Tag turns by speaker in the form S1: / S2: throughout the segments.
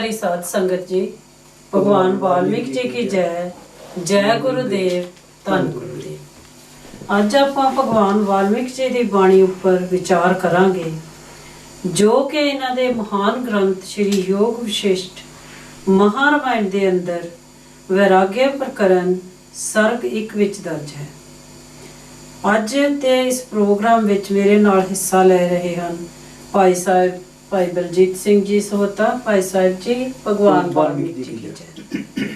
S1: हमारी साथ संगत जी, भगवान वाल्मीकि जी की जय। जय गुरुदेव, धन गुरुदेव। अज आपां भगवान वाल्मीकि जी की बाणी उपर विचार करांगे, जो कि इन्हां दे महान ग्रंथ श्री योग विशिष्ट महारामायण दे अंदर वैराग्य प्रकरण सर्ग 1 विच दर्ज है। अज ते इस प्रोग्राम विच मेरे नाल हिस्सा ले रहे हैं भाई साहब भाई बलजीत सिंह जी सोहता। भाई साहब जी, भगवान वाल्मीकि जी की जय।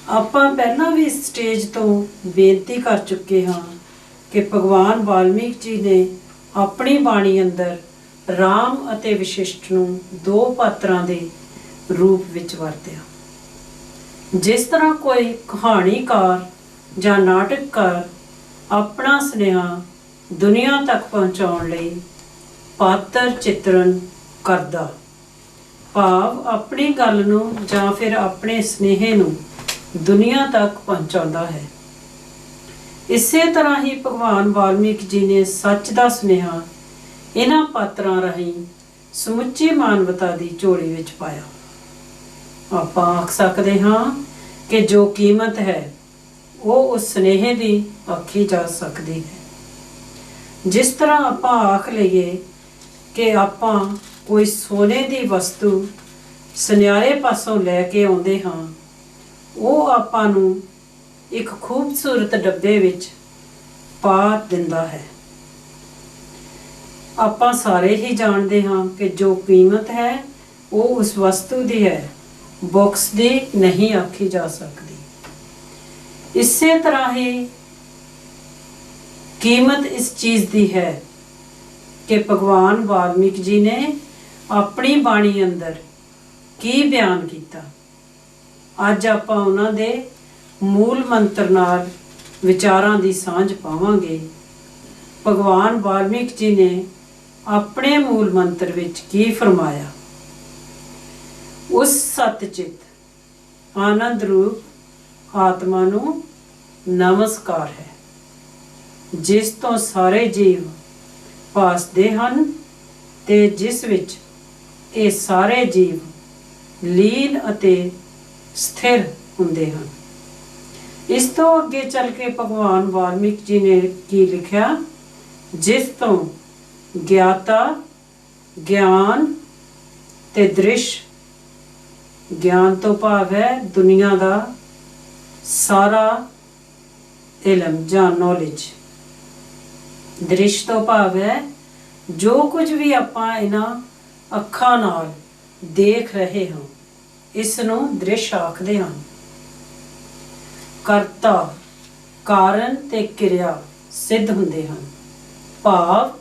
S1: ਆਪਾਂ ਪਹਿਲਾਂ ਵੀ ਇਸ ਸਟੇਜ ਤੋਂ ਬੇਨਤੀ ਕਰ ਚੁੱਕੇ ਹਾਂ ਕਿ ਭਗਵਾਨ ਵਾਲਮੀਕ ਜੀ ਨੇ ਆਪਣੀ ਬਾਣੀ ਅੰਦਰ ਰਾਮ ਅਤੇ ਵਸ਼ਿਸ਼ਟ ਨੂੰ ਦੋ ਪਾਤਰਾਂ ਦੇ ਰੂਪ ਵਿੱਚ ਵਰਤਿਆ। ਜਿਸ ਤਰ੍ਹਾਂ ਕੋਈ ਕਹਾਣੀਕਾਰ ਜਾਂ ਨਾਟਕਕਾਰ ਆਪਣਾ ਸੁਨੇਹਾ ਦੁਨੀਆ ਤੱਕ ਪਹੁੰਚਾਉਣ ਲਈ ਪਾਤਰ ਚਿੱਤਰਨ ਕਰਦਾ, ਭਾਵ ਆਪਣੀ ਗੱਲ ਨੂੰ ਜਾਂ ਫਿਰ ਆਪਣੇ ਸੁਨੇਹੇ ਨੂੰ ਦੁਨੀਆ ਤੱਕ ਪਹੁੰਚਾਉਂਦਾ ਹੈ। ਇਸੇ ਤਰ੍ਹਾਂ ਹੀ ਭਗਵਾਨ ਵਾਲਮੀਕ ਜੀ ਨੇ ਸੱਚ ਦਾ ਸੁਨੇਹਾ ਇਹਨਾਂ ਪਾਤਰਾਂ ਰਾਹੀਂ ਸਮੁੱਚੀ ਮਾਨਵਤਾ ਦੀ ਝੋਲੀ ਵਿੱਚ ਪਾਇਆ। ਆਪਾਂ ਆਖ ਸਕਦੇ ਹਾਂ ਕਿ ਜੋ ਕੀਮਤ ਹੈ ਉਹ ਉਸ ਸੁਨੇਹੇ ਦੀ ਆਖੀ ਜਾ ਸਕਦੀ ਹੈ। ਜਿਸ ਤਰ੍ਹਾਂ ਆਪਾਂ ਆਖ ਲਈਏ ਕਿ ਆਪਾਂ ਕੋਈ ਸੋਨੇ ਦੀ ਵਸਤੂ ਸੁਨਿਆਰੇ ਪਾਸੋਂ ਲੈ ਕੇ ਆਉਂਦੇ ਹਾਂ, ਉਹ ਆਪਾਂ ਨੂੰ ਇੱਕ ਖੂਬਸੂਰਤ ਡੱਬੇ ਵਿੱਚ ਪਾ ਦਿੰਦਾ ਹੈ। ਆਪਾਂ ਸਾਰੇ ਹੀ ਜਾਣਦੇ ਹਾਂ ਕਿ ਜੋ ਕੀਮਤ ਹੈ ਉਹ ਉਸ ਵਸਤੂ ਦੀ ਹੈ, ਬਾਕਸ ਦੀ ਨਹੀਂ ਆਖੀ ਜਾ ਸਕਦੀ। ਇਸੇ ਤਰ੍ਹਾਂ ਹੀ ਕੀਮਤ ਇਸ ਚੀਜ਼ ਦੀ ਹੈ ਕਿ ਭਗਵਾਨ ਵਾਲਮੀਕ ਜੀ ਨੇ ਆਪਣੀ ਬਾਣੀ ਅੰਦਰ ਕੀ ਬਿਆਨ ਕੀਤਾ। ਅੱਜ ਆਪਾਂ ਉਹਨਾਂ ਦੇ ਮੂਲ ਮੰਤਰ ਨਾਲ ਵਿਚਾਰਾਂ ਦੀ ਸਾਂਝ ਪਾਵਾਂਗੇ। ਭਗਵਾਨ ਵਾਲਮੀਕ ਜੀ ਨੇ ਆਪਣੇ ਮੂਲ ਮੰਤਰ ਵਿੱਚ ਕੀ ਫਰਮਾਇਆ। ਉਸ ਸਤਿਚਿਤ ਆਨੰਦ ਰੂਪ ਆਤਮਾ ਨੂੰ ਨਮਸਕਾਰ ਹੈ, ਜਿਸ ਤੋਂ ਸਾਰੇ ਜੀਵ ਭਾਸਦੇ ਹਨ ਤੇ ਜਿਸ ਵਿੱਚ ਇਹ ਸਾਰੇ ਜੀਵ ਲੀਨ ਅਤੇ ਸਥਿਰ ਹੁੰਦੇ ਹਨ। ਇਸ ਤੋਂ ਅੱਗੇ ਚੱਲ ਕੇ ਭਗਵਾਨ ਵਾਲਮੀਕ ਜੀ ਨੇ ਕੀ ਲਿਖਿਆ, ਜਿਸ ਤੋਂ ਗਿਆਤਾ, ਗਿਆਨ ਤੇ ਦ੍ਰਿਸ਼, ਗਿਆਨ ਤੋਂ ਭਾਵ ਹੈ ਦੁਨੀਆ ਦਾ ਸਾਰਾ ਇਲਮ ਜਾਂ ਨੌਲੇਜ। ਦ੍ਰਿਸ਼ ਤੋਂ ਭਾਵ ਹੈ ਜੋ ਕੁਝ ਵੀ ਆਪਾਂ ਇਹਨਾਂ ਅੱਖਾਂ ਨਾਲ ਦੇਖ ਰਹੇ ਹਾਂ, ਇਸ ਨੂੰ ਦ੍ਰਿਸ਼ ਆਖਦੇ ਹਨ। ਕਰਤਾ, ਕਾਰਨ ਤੇ ਕਿਰਿਆ ਸਿੱਧ ਹੁੰਦੇ ਹਨ, ਭਾਵ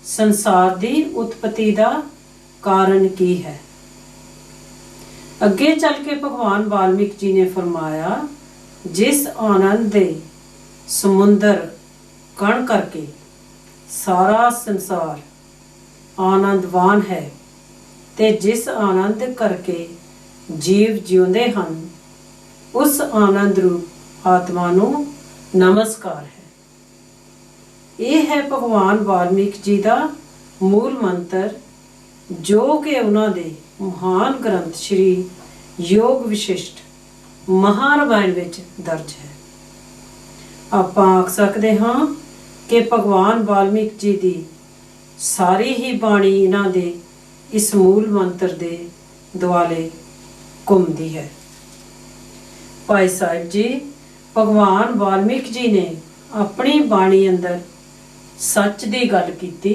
S1: ਸੰਸਾਰ ਦੀ ਉਤਪਤੀ ਦਾ ਕਾਰਨ ਕੀ ਹੈ। ਅੱਗੇ ਚੱਲ ਕੇ ਭਗਵਾਨ ਵਾਲਮੀਕ ਜੀ ਨੇ ਫਰਮਾਇਆ, ਜਿਸ ਆਨੰਦ ਦੇ ਸਮੁੰਦਰ ਕਣ ਕਰਕੇ ਸਾਰਾ ਸੰਸਾਰ ਆਨੰਦਵਾਨ ਹੈ ਤੇ ਜਿਸ ਆਨੰਦ ਕਰਕੇ ਜੀਵ ਜਿਉਂਦੇ ਹਨ, ਉਸ ਆਨੰਦ ਰੂਪ ਆਤਮਾ ਨੂੰ ਨਮਸਕਾਰ ਹੈ। ਇਹ ਹੈ ਭਗਵਾਨ ਵਾਲਮੀਕ ਜੀ ਦਾ ਮੂਲ ਮੰਤਰ, ਜੋ ਕਿ ਉਹਨਾਂ ਦੇ ਮਹਾਨ ਗ੍ਰੰਥ ਸ਼੍ਰੀ ਯੋਗ ਵਿਸ਼ਿਸ਼ਟ ਮਹਾਰਾਮਾਇਣ ਵਿੱਚ ਦਰਜ ਹੈ। ਆਪਾਂ ਆਖ ਸਕਦੇ ਹਾਂ ਕਿ ਭਗਵਾਨ ਵਾਲਮੀਕ ਜੀ ਦੀ ਸਾਰੀ ਹੀ ਬਾਣੀ ਇਹਨਾਂ ਦੇ ਇਸ ਮੂਲ ਮੰਤਰ ਦੇ ਦੁਆਲੇ ਘੁੰਮਦੀ ਹੈ। ਭਾਈ ਸਾਹਿਬ ਜੀ, ਭਗਵਾਨ ਵਾਲਮੀਕ ਜੀ ਨੇ ਆਪਣੀ ਬਾਣੀ ਅੰਦਰ ਸੱਚ ਦੀ ਗੱਲ ਕੀਤੀ।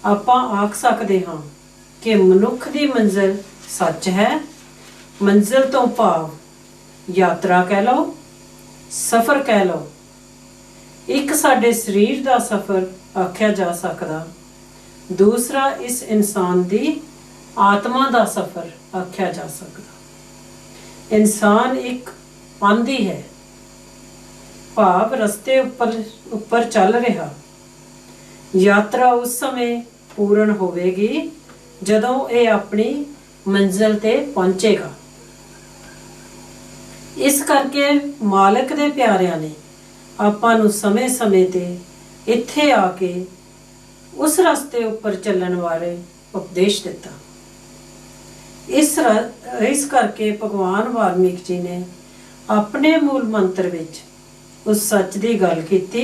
S1: ਆਪਾਂ ਆਖ ਸਕਦੇ ਹਾਂ ਕਿ ਮਨੁੱਖ ਦੀ ਮੰਜ਼ਿਲ ਸੱਚ ਹੈ। ਮੰਜ਼ਿਲ ਤੋਂ ਭਾਵ ਯਾਤਰਾ ਕਹਿ ਲਓ, ਸਫ਼ਰ ਕਹਿ ਲਓ। ਇੱਕ ਸਾਡੇ ਸਰੀਰ ਦਾ ਸਫ਼ਰ ਆਖਿਆ ਜਾ ਸਕਦਾ, ਦੂਸਰਾ ਇਸ ਇਨਸਾਨ ਦੀ ਆਤਮਾ ਦਾ ਸਫ਼ਰ ਆਖਿਆ ਜਾ ਸਕਦਾ। ਇਨਸਾਨ ਇੱਕ ਪਾਂਧੀ ਹੈ, ਭਾਵ ਰਸਤੇ ਉੱਪਰ ਚੱਲ ਰਿਹਾ। ਯਾਤਰਾ ਉਸ ਸਮੇਂ ਪੂਰਨ ਹੋਵੇਗੀ ਜਦੋਂ ਇਹ ਆਪਣੀ ਮੰਜ਼ਿਲ ਤੇ ਪਹੁੰਚੇਗਾ। ਇਸ ਕਰਕੇ ਮਾਲਕ ਦੇ ਪਿਆਰਿਆਂ ਨੇ ਆਪਾਂ ਨੂੰ ਸਮੇਂ-ਸਮੇਂ ਤੇ ਇੱਥੇ ਆ ਕੇ ਉਸ ਰਸਤੇ ਉੱਪਰ ਚੱਲਣ ਵਾਲੇ ਉਪਦੇਸ਼ ਦਿੱਤਾ। ਇਸ ਕਰਕੇ ਭਗਵਾਨ ਵਾਲਮੀਕ ਜੀ ਨੇ ਆਪਣੇ ਮੂਲ ਮੰਤਰ ਵਿੱਚ ਉਸ ਸੱਚ ਦੀ ਗੱਲ ਕੀਤੀ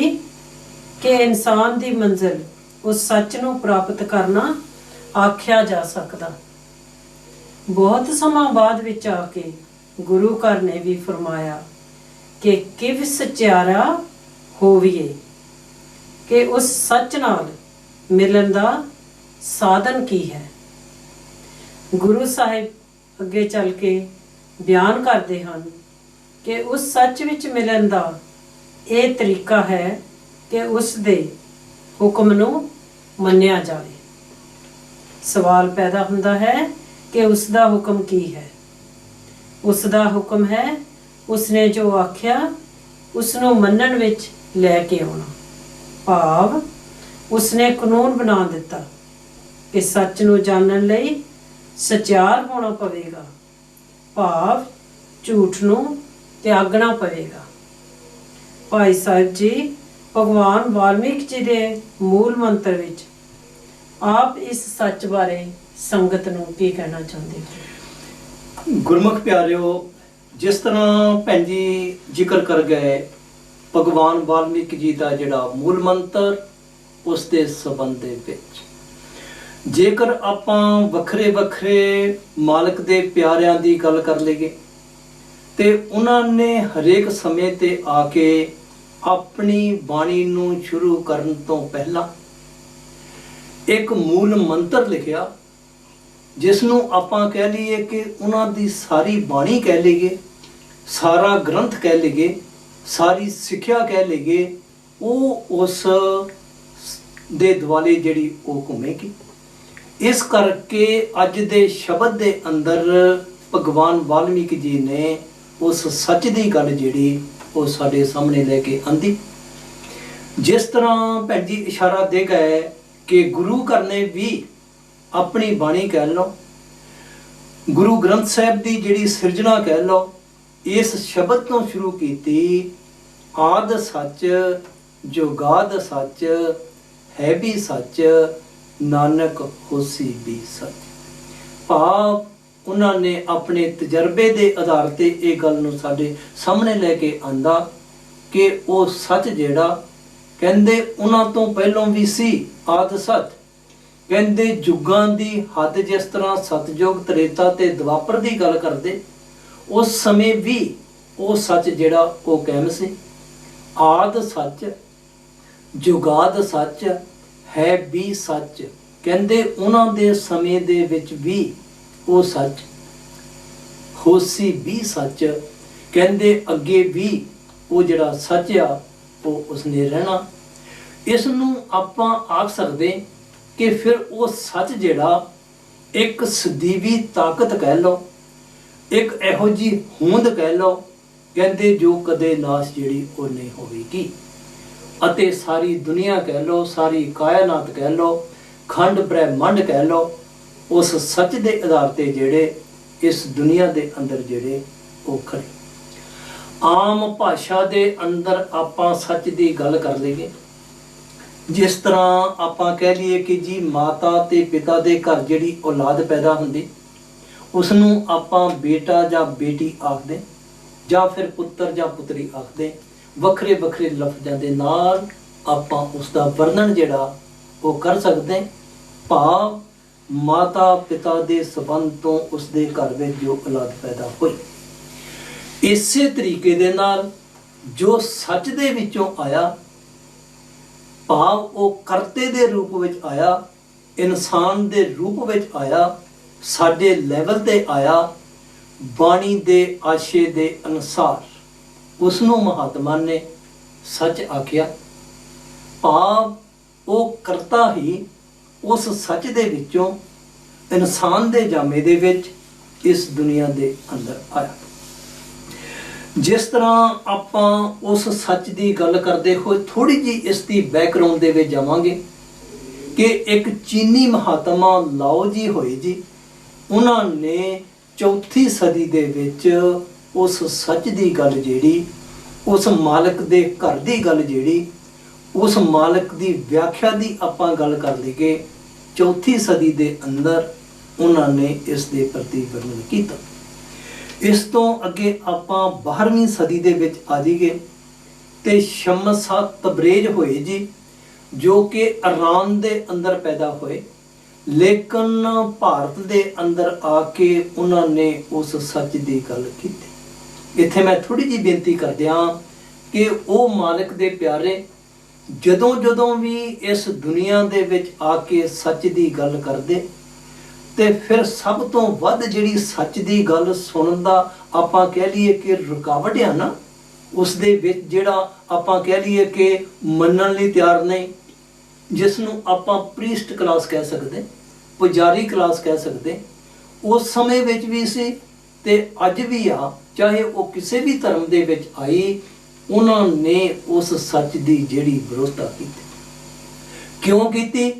S1: ਕਿ ਇਨਸਾਨ ਦੀ ਮੰਜ਼ਿਲ ਉਸ ਸੱਚ ਨੂੰ ਪ੍ਰਾਪਤ ਕਰਨਾ ਆਖਿਆ ਜਾ ਸਕਦਾ। ਬਹੁਤ ਸਮਾਂ ਬਾਅਦ ਵਿੱਚ ਆ ਕੇ ਗੁਰੂ ਘਰ ਨੇ ਵੀ ਫਰਮਾਇਆ ਕਿ ਕਿਵ ਸਚਿਆਰਾ ਹੋਵੀਏ, ਕਿ ਉਸ ਸੱਚ ਨਾਲ ਮਿਲਣ ਦਾ ਸਾਧਨ ਕੀ ਹੈ। ਗੁਰੂ ਸਾਹਿਬ ਅੱਗੇ ਚੱਲ ਕੇ ਬਿਆਨ ਕਰਦੇ ਹਨ ਕਿ ਉਸ ਸੱਚ ਵਿੱਚ ਮਿਲਣ ਦਾ ਇਹ ਤਰੀਕਾ ਹੈ ਕਿ ਉਸ ਦੇ ਹੁਕਮ ਨੂੰ ਮੰਨਿਆ ਜਾਵੇ। ਸਵਾਲ ਪੈਦਾ ਹੁੰਦਾ ਹੈ ਕਿ ਉਸ ਦਾ ਹੁਕਮ ਕੀ ਹੈ। ਉਸ ਦਾ ਹੁਕਮ ਹੈ ਉਸਨੇ ਜੋ ਆਖਿਆ ਉਸ ਨੂੰ ਮੰਨਣ ਵਿੱਚ ਲੈ ਕੇ ਆਉਣਾ। ਭਾਵ ਉਸਨੇ ਕਾਨੂੰਨ ਬਣਾ ਦਿੱਤਾ ਕਿ ਸੱਚ ਨੂੰ ਜਾਣਨ ਲਈ ਸਚਿਆਰ ਹੋਣਾ ਪਵੇਗਾ, ਭਾਵ ਝੂਠ ਨੂੰ ਤਿਆਗਣਾ ਪਵੇਗਾ। ਭਾਈ ਸਾਹਿਬ ਜੀ ਭਗਵਾਨ ਵਾਲਮੀਕ ਜੀ ਦੇ ਮੂਲ ਮੰਤਰ ਵਿੱਚ ਆਪ ਇਸ ਸੱਚ ਬਾਰੇ ਸੰਗਤ ਨੂੰ ਕੀ ਕਹਿਣਾ ਚਾਹੁੰਦੇ ਹੋ?
S2: ਗੁਰਮੁਖ ਪਿਆਰਿਓ, ਜਿਸ ਤਰ੍ਹਾਂ ਭੈਣ ਜੀ ਜ਼ਿਕਰ ਕਰ ਗਏ ਭਗਵਾਨ ਵਾਲਮੀਕ ਜੀ ਦਾ ਜਿਹੜਾ ਮੂਲ ਮੰਤਰ, ਉਸ ਦੇ ਸੰਬੰਧ ਦੇ ਵਿੱਚ ਜੇਕਰ ਆਪਾਂ ਵੱਖਰੇ ਵੱਖਰੇ ਮਾਲਕ ਦੇ ਪਿਆਰਿਆਂ ਦੀ ਗੱਲ ਕਰ ਲਈਏ ਤੇ ਉਹਨਾਂ ਨੇ ਹਰੇਕ ਸਮੇਂ ਤੇ ਆ ਕੇ ਆਪਣੀ ਬਾਣੀ ਨੂੰ ਸ਼ੁਰੂ ਕਰਨ ਤੋਂ ਪਹਿਲਾਂ ਇੱਕ ਮੂਲ ਮੰਤਰ ਲਿਖਿਆ, ਜਿਸ ਨੂੰ ਆਪਾਂ ਕਹਿ ਲਈਏ ਕਿ ਉਹਨਾਂ ਦੀ ਸਾਰੀ ਬਾਣੀ ਕਹਿ ਲਈਏ, ਸਾਰਾ ਗ੍ਰੰਥ ਕਹਿ ਲਈਏ, ਸਾਰੀ ਸਿੱਖਿਆ ਕਹਿ ਲਈਏ, ਉਹ ਉਸ ਦੇ ਦੁਆਲੇ ਜਿਹੜੀ ਉਹ ਘੁੰਮੇਗੀ। ਇਸ ਕਰਕੇ ਅੱਜ ਦੇ ਸ਼ਬਦ ਦੇ ਅੰਦਰ ਭਗਵਾਨ ਵਾਲਮੀਕ ਜੀ ਨੇ ਉਸ ਸੱਚ ਦੀ ਗੱਲ ਜਿਹੜੀ ਉਹ ਸਾਡੇ ਸਾਹਮਣੇ ਲੈ ਕੇ ਆਂਦੀ। ਜਿਸ ਤਰ੍ਹਾਂ ਭੈਣ ਜੀ ਇਸ਼ਾਰਾ ਦੇ ਗਏ ਕਿ ਗੁਰੂ ਘਰ ਨੇ ਵੀ ਆਪਣੀ ਬਾਣੀ ਕਹਿ ਲਓ, ਗੁਰੂ ਗ੍ਰੰਥ ਸਾਹਿਬ ਦੀ ਜਿਹੜੀ ਸਿਰਜਣਾ ਕਹਿ ਲਓ, ਇਸ ਸ਼ਬਦ ਤੋਂ ਸ਼ੁਰੂ ਕੀਤੀ। ਆਦ ਸੱਚ ਜੁਗਾਦ ਸੱਚ ਹੈ ਵੀ ਸੱਚ, ਨਾਨਕ ਹੋਸੀ ਵੀ ਸੱਚ। ਭਾਵ ਉਹਨਾਂ ਨੇ ਆਪਣੇ ਤਜਰਬੇ ਦੇ ਆਧਾਰ ਤੇ ਇਹ ਗੱਲ ਨੂੰ ਸਾਡੇ ਸਾਹਮਣੇ ਲੈ ਕੇ ਆਂਦਾ ਕਿ ਉਹ ਸੱਚ ਜਿਹੜਾ ਕਹਿੰਦੇ ਉਹਨਾਂ ਤੋਂ ਪਹਿਲਾਂ ਵੀ ਸੀ, ਆਦ ਸੱਚ। ਕਹਿੰਦੇ ਯੁੱਗਾਂ ਦੀ ਹੱਦ ਜਿਸ ਤਰ੍ਹਾਂ ਸਤਯੁਗ, ਤ੍ਰੇਤਾ ਤੇ ਦੁਆਪਰ ਦੀ ਗੱਲ ਕਰਦੇ, ਉਸ ਸਮੇਂ ਵੀ ਉਹ ਸੱਚ ਜਿਹੜਾ ਉਹ ਕਾਇਮ ਸੀ। ਆਦ ਸੱਚ ਜੁਗਾਦ ਸੱਚ ਹੈ ਵੀ ਸੱਚ। ਕਹਿੰਦੇ ਉਹਨਾਂ ਦੇ ਸਮੇਂ ਦੇ ਵਿੱਚ ਵੀ ਉਹ ਸੱਚ, ਹੋਸੀ ਵੀ ਸੱਚ। ਕਹਿੰਦੇ ਅੱਗੇ ਵੀ ਉਹ ਜਿਹੜਾ ਸੱਚ ਆ ਉਹ ਉਸਨੇ ਰਹਿਣਾ। ਇਸ ਨੂੰ ਆਪਾਂ ਆਖ ਸਕਦੇ ਕਿ ਫਿਰ ਉਹ ਸੱਚ ਜਿਹੜਾ ਇੱਕ ਸਦੀਵੀ ਤਾਕਤ ਕਹਿ ਲਓ, ਇੱਕ ਇਹੋ ਜਿਹੀ ਹੋਂਦ ਕਹਿ ਲਓ, ਕਹਿੰਦੇ ਜੋ ਕਦੇ ਨਾਸ਼ ਜਿਹੜੀ ਉਹ ਨਹੀਂ ਹੋਵੇਗੀ। ਅਤੇ ਸਾਰੀ ਦੁਨੀਆ ਕਹਿ ਲਓ, ਸਾਰੀ ਕਾਇਨਾਤ ਕਹਿ ਲਓ, ਖੰਡ ਬ੍ਰਹਿਮੰਡ ਕਹਿ ਲਓ, ਉਸ ਸੱਚ ਦੇ ਆਧਾਰ ਤੇ ਜਿਹੜੇ ਇਸ ਦੁਨੀਆ ਦੇ ਅੰਦਰ ਜਿਹੜੇ ਉਹ ਖੜੇ। ਆਮ ਭਾਸ਼ਾ ਦੇ ਅੰਦਰ ਆਪਾਂ ਸੱਚ ਦੀ ਗੱਲ ਕਰ ਲਈਏ, ਜਿਸ ਤਰ੍ਹਾਂ ਆਪਾਂ ਕਹਿ ਲਈਏ ਕਿ ਜੀ ਮਾਤਾ ਤੇ ਪਿਤਾ ਦੇ ਘਰ ਜਿਹੜੀ ਔਲਾਦ ਪੈਦਾ ਹੁੰਦੀ, ਉਸ ਨੂੰ ਆਪਾਂ ਬੇਟਾ ਜਾਂ ਬੇਟੀ ਆਖਦੇ, ਜਾਂ ਫਿਰ ਪੁੱਤਰ ਜਾਂ ਪੁੱਤਰੀ ਆਖਦੇ। ਵੱਖਰੇ ਵੱਖਰੇ ਲਫ਼ਜ਼ਾਂ ਦੇ ਨਾਲ ਆਪਾਂ ਉਸ ਦਾ ਵਰਣਨ ਜਿਹੜਾ ਉਹ ਕਰ ਸਕਦੇ। ਭਾਵ ਮਾਤਾ ਪਿਤਾ ਦੇ ਸੰਬੰਧ ਤੋਂ ਉਸ ਦੇ ਘਰ ਵਿੱਚ ਜੋ ਔਲਾਦ ਪੈਦਾ ਹੋਈ, ਇਸੇ ਤਰੀਕੇ ਦੇ ਨਾਲ ਜੋ ਸੱਚ ਦੇ ਵਿੱਚੋਂ ਆਇਆ, ਭਾਵ ਉਹ ਕਰਤੇ ਦੇ ਰੂਪ ਵਿੱਚ ਆਇਆ, ਇਨਸਾਨ ਦੇ ਰੂਪ ਵਿੱਚ ਆਇਆ, ਸਾਡੇ ਲੈਵਲ ਤੇ ਆਇਆ, ਬਾਣੀ ਦੇ ਆਸ਼ੇ ਦੇ ਅਨੁਸਾਰ ਉਸ ਨੂੰ ਮਹਾਤਮਾ ਨੇ ਸੱਚ ਆਖਿਆ। ਭਾਵ ਉਹ ਕਰਤਾ ਹੀ ਉਸ ਸੱਚ ਦੇ ਵਿੱਚੋਂ ਇਨਸਾਨ ਦੇ ਜਾਮੇ ਦੇ ਵਿੱਚ ਇਸ ਦੁਨੀਆ ਦੇ ਅੰਦਰ ਆਇਆ। ਜਿਸ ਤਰ੍ਹਾਂ ਆਪਾਂ ਉਸ ਸੱਚ ਦੀ ਗੱਲ ਕਰਦੇ ਹੋਏ ਥੋੜੀ ਜੀ ਇਸ ਦੀ ਬੈਕਗ੍ਰਾਉਂਡ ਦੇ ਵਿੱਚ ਜਾਵਾਂਗੇ ਕਿ ਇੱਕ ਚੀਨੀ ਮਹਾਤਮਾ ਲਾਓ ਜੀ ਹੋਏ ਜੀ, ਉਹਨਾਂ ਨੇ ਚੌਥੀ ਸਦੀ ਦੇ ਵਿੱਚ ਉਸ ਸੱਚ ਦੀ ਗੱਲ ਜਿਹੜੀ, ਉਸ ਮਾਲਕ ਦੇ ਘਰ ਦੀ ਗੱਲ ਜਿਹੜੀ, ਉਸ ਮਾਲਕ ਦੀ ਵਿਆਖਿਆ ਦੀ ਆਪਾਂ ਗੱਲ ਕਰ ਲਈਏ, ਚੌਥੀ ਸਦੀ ਦੇ ਅੰਦਰ ਉਹਨਾਂ ਨੇ ਇਸ ਦੇ ਪ੍ਰਤੀ ਵਰਣਨ ਕੀਤਾ। ਇਸ ਤੋਂ ਅੱਗੇ ਆਪਾਂ 12ਵੀਂ ਸਦੀ ਦੇ ਵਿੱਚ ਆ ਜਾਈਏ ਤੇ ਸ਼ਮਸਾ ਤਬਰੇਜ਼ ਹੋਏ ਜੀ, ਜੋ ਕਿ ਇਰਾਨ ਦੇ ਅੰਦਰ ਪੈਦਾ ਹੋਏ, ਲੇਕਿਨ ਭਾਰਤ ਦੇ ਅੰਦਰ ਆ ਕੇ ਉਹਨਾਂ ਨੇ ਉਸ ਸੱਚ ਦੀ ਗੱਲ ਕੀਤੀ। ਇੱਥੇ ਮੈਂ ਥੋੜੀ ਜਿਹੀ ਬੇਨਤੀ ਕਰਦਿਆਂ ਕਿ ਉਹ ਮਾਲਕ ਦੇ ਪਿਆਰੇ ਜਦੋਂ ਜਦੋਂ ਵੀ ਇਸ ਦੁਨੀਆ ਦੇ ਵਿੱਚ ਆ ਕੇ ਸੱਚ ਦੀ ਗੱਲ ਕਰਦੇ ਤੇ ਫਿਰ ਸਭ ਤੋਂ ਵੱਧ ਜਿਹੜੀ ਸੱਚ ਦੀ ਗੱਲ ਸੁਣਨ ਦਾ ਆਪਾਂ ਕਹਿ ਲਈਏ ਕਿ ਰੁਕਾਵਟ ਆ ਨਾ, ਉਸ ਦੇ ਵਿੱਚ ਜਿਹੜਾ ਆਪਾਂ ਕਹਿ ਲਈਏ ਕਿ ਮੰਨਣ ਲਈ ਤਿਆਰ ਨਹੀਂ, ਜਿਸ ਨੂੰ ਆਪਾਂ ਪ੍ਰੀਸਟ ਕਲਾਸ ਕਹਿ ਸਕਦੇ, ਪੁਜਾਰੀ ਕਲਾਸ ਕਹਿ ਸਕਦੇ, ਉਸ ਸਮੇਂ ਵਿੱਚ ਵੀ ਸੀ ਤੇ ਅੱਜ ਵੀ ਆ, ਚਾਹੇ ਉਹ ਕਿਸੇ ਵੀ ਧਰਮ ਦੇ ਵਿੱਚ ਆਈ, ਉਹਨਾਂ ਨੇ ਉਸ ਸੱਚ ਦੀ ਜਿਹੜੀ ਵਿਰੋਧਤਾ ਕੀਤੀ। ਕਿਉਂ ਕੀਤੀ?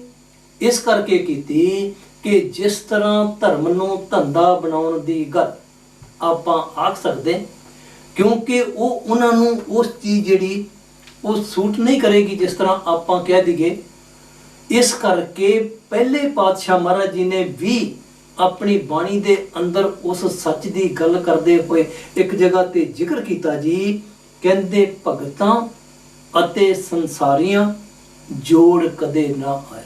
S2: ਇਸ ਕਰਕੇ ਕੀਤੀ ਕਿ ਜਿਸ ਤਰ੍ਹਾਂ ਧਰਮ ਨੂੰ ਧੰਦਾ ਬਣਾਉਣ ਦੀ ਗੱਲ ਆਪਾਂ ਆਖ ਸਕਦੇ, ਕਿਉਂਕਿ ਉਹ ਉਹਨਾਂ ਨੂੰ ਉਸ ਚੀਜ਼ ਜਿਹੜੀ ਉਹ ਸੂਟ ਨਹੀਂ ਕਰੇਗੀ ਜਿਸ ਤਰ੍ਹਾਂ ਆਪਾਂ ਕਹਿ ਦਈਏ। ਇਸ ਕਰਕੇ ਪਹਿਲੇ ਪਾਤਸ਼ਾਹ ਮਹਾਰਾਜ ਜੀ ਨੇ ਵੀ ਆਪਣੀ ਬਾਣੀ ਦੇ ਅੰਦਰ ਉਸ ਸੱਚ ਦੀ ਗੱਲ ਕਰਦੇ ਹੋਏ ਇੱਕ ਜਗ੍ਹਾ ਤੇ ਜ਼ਿਕਰ ਕੀਤਾ ਜੀ, ਕਹਿੰਦੇ ਭਗਤਾਂ ਅਤੇ ਸੰਸਾਰੀਆਂ ਜੋੜ ਕਦੇ ਨਾ ਆਇਆ।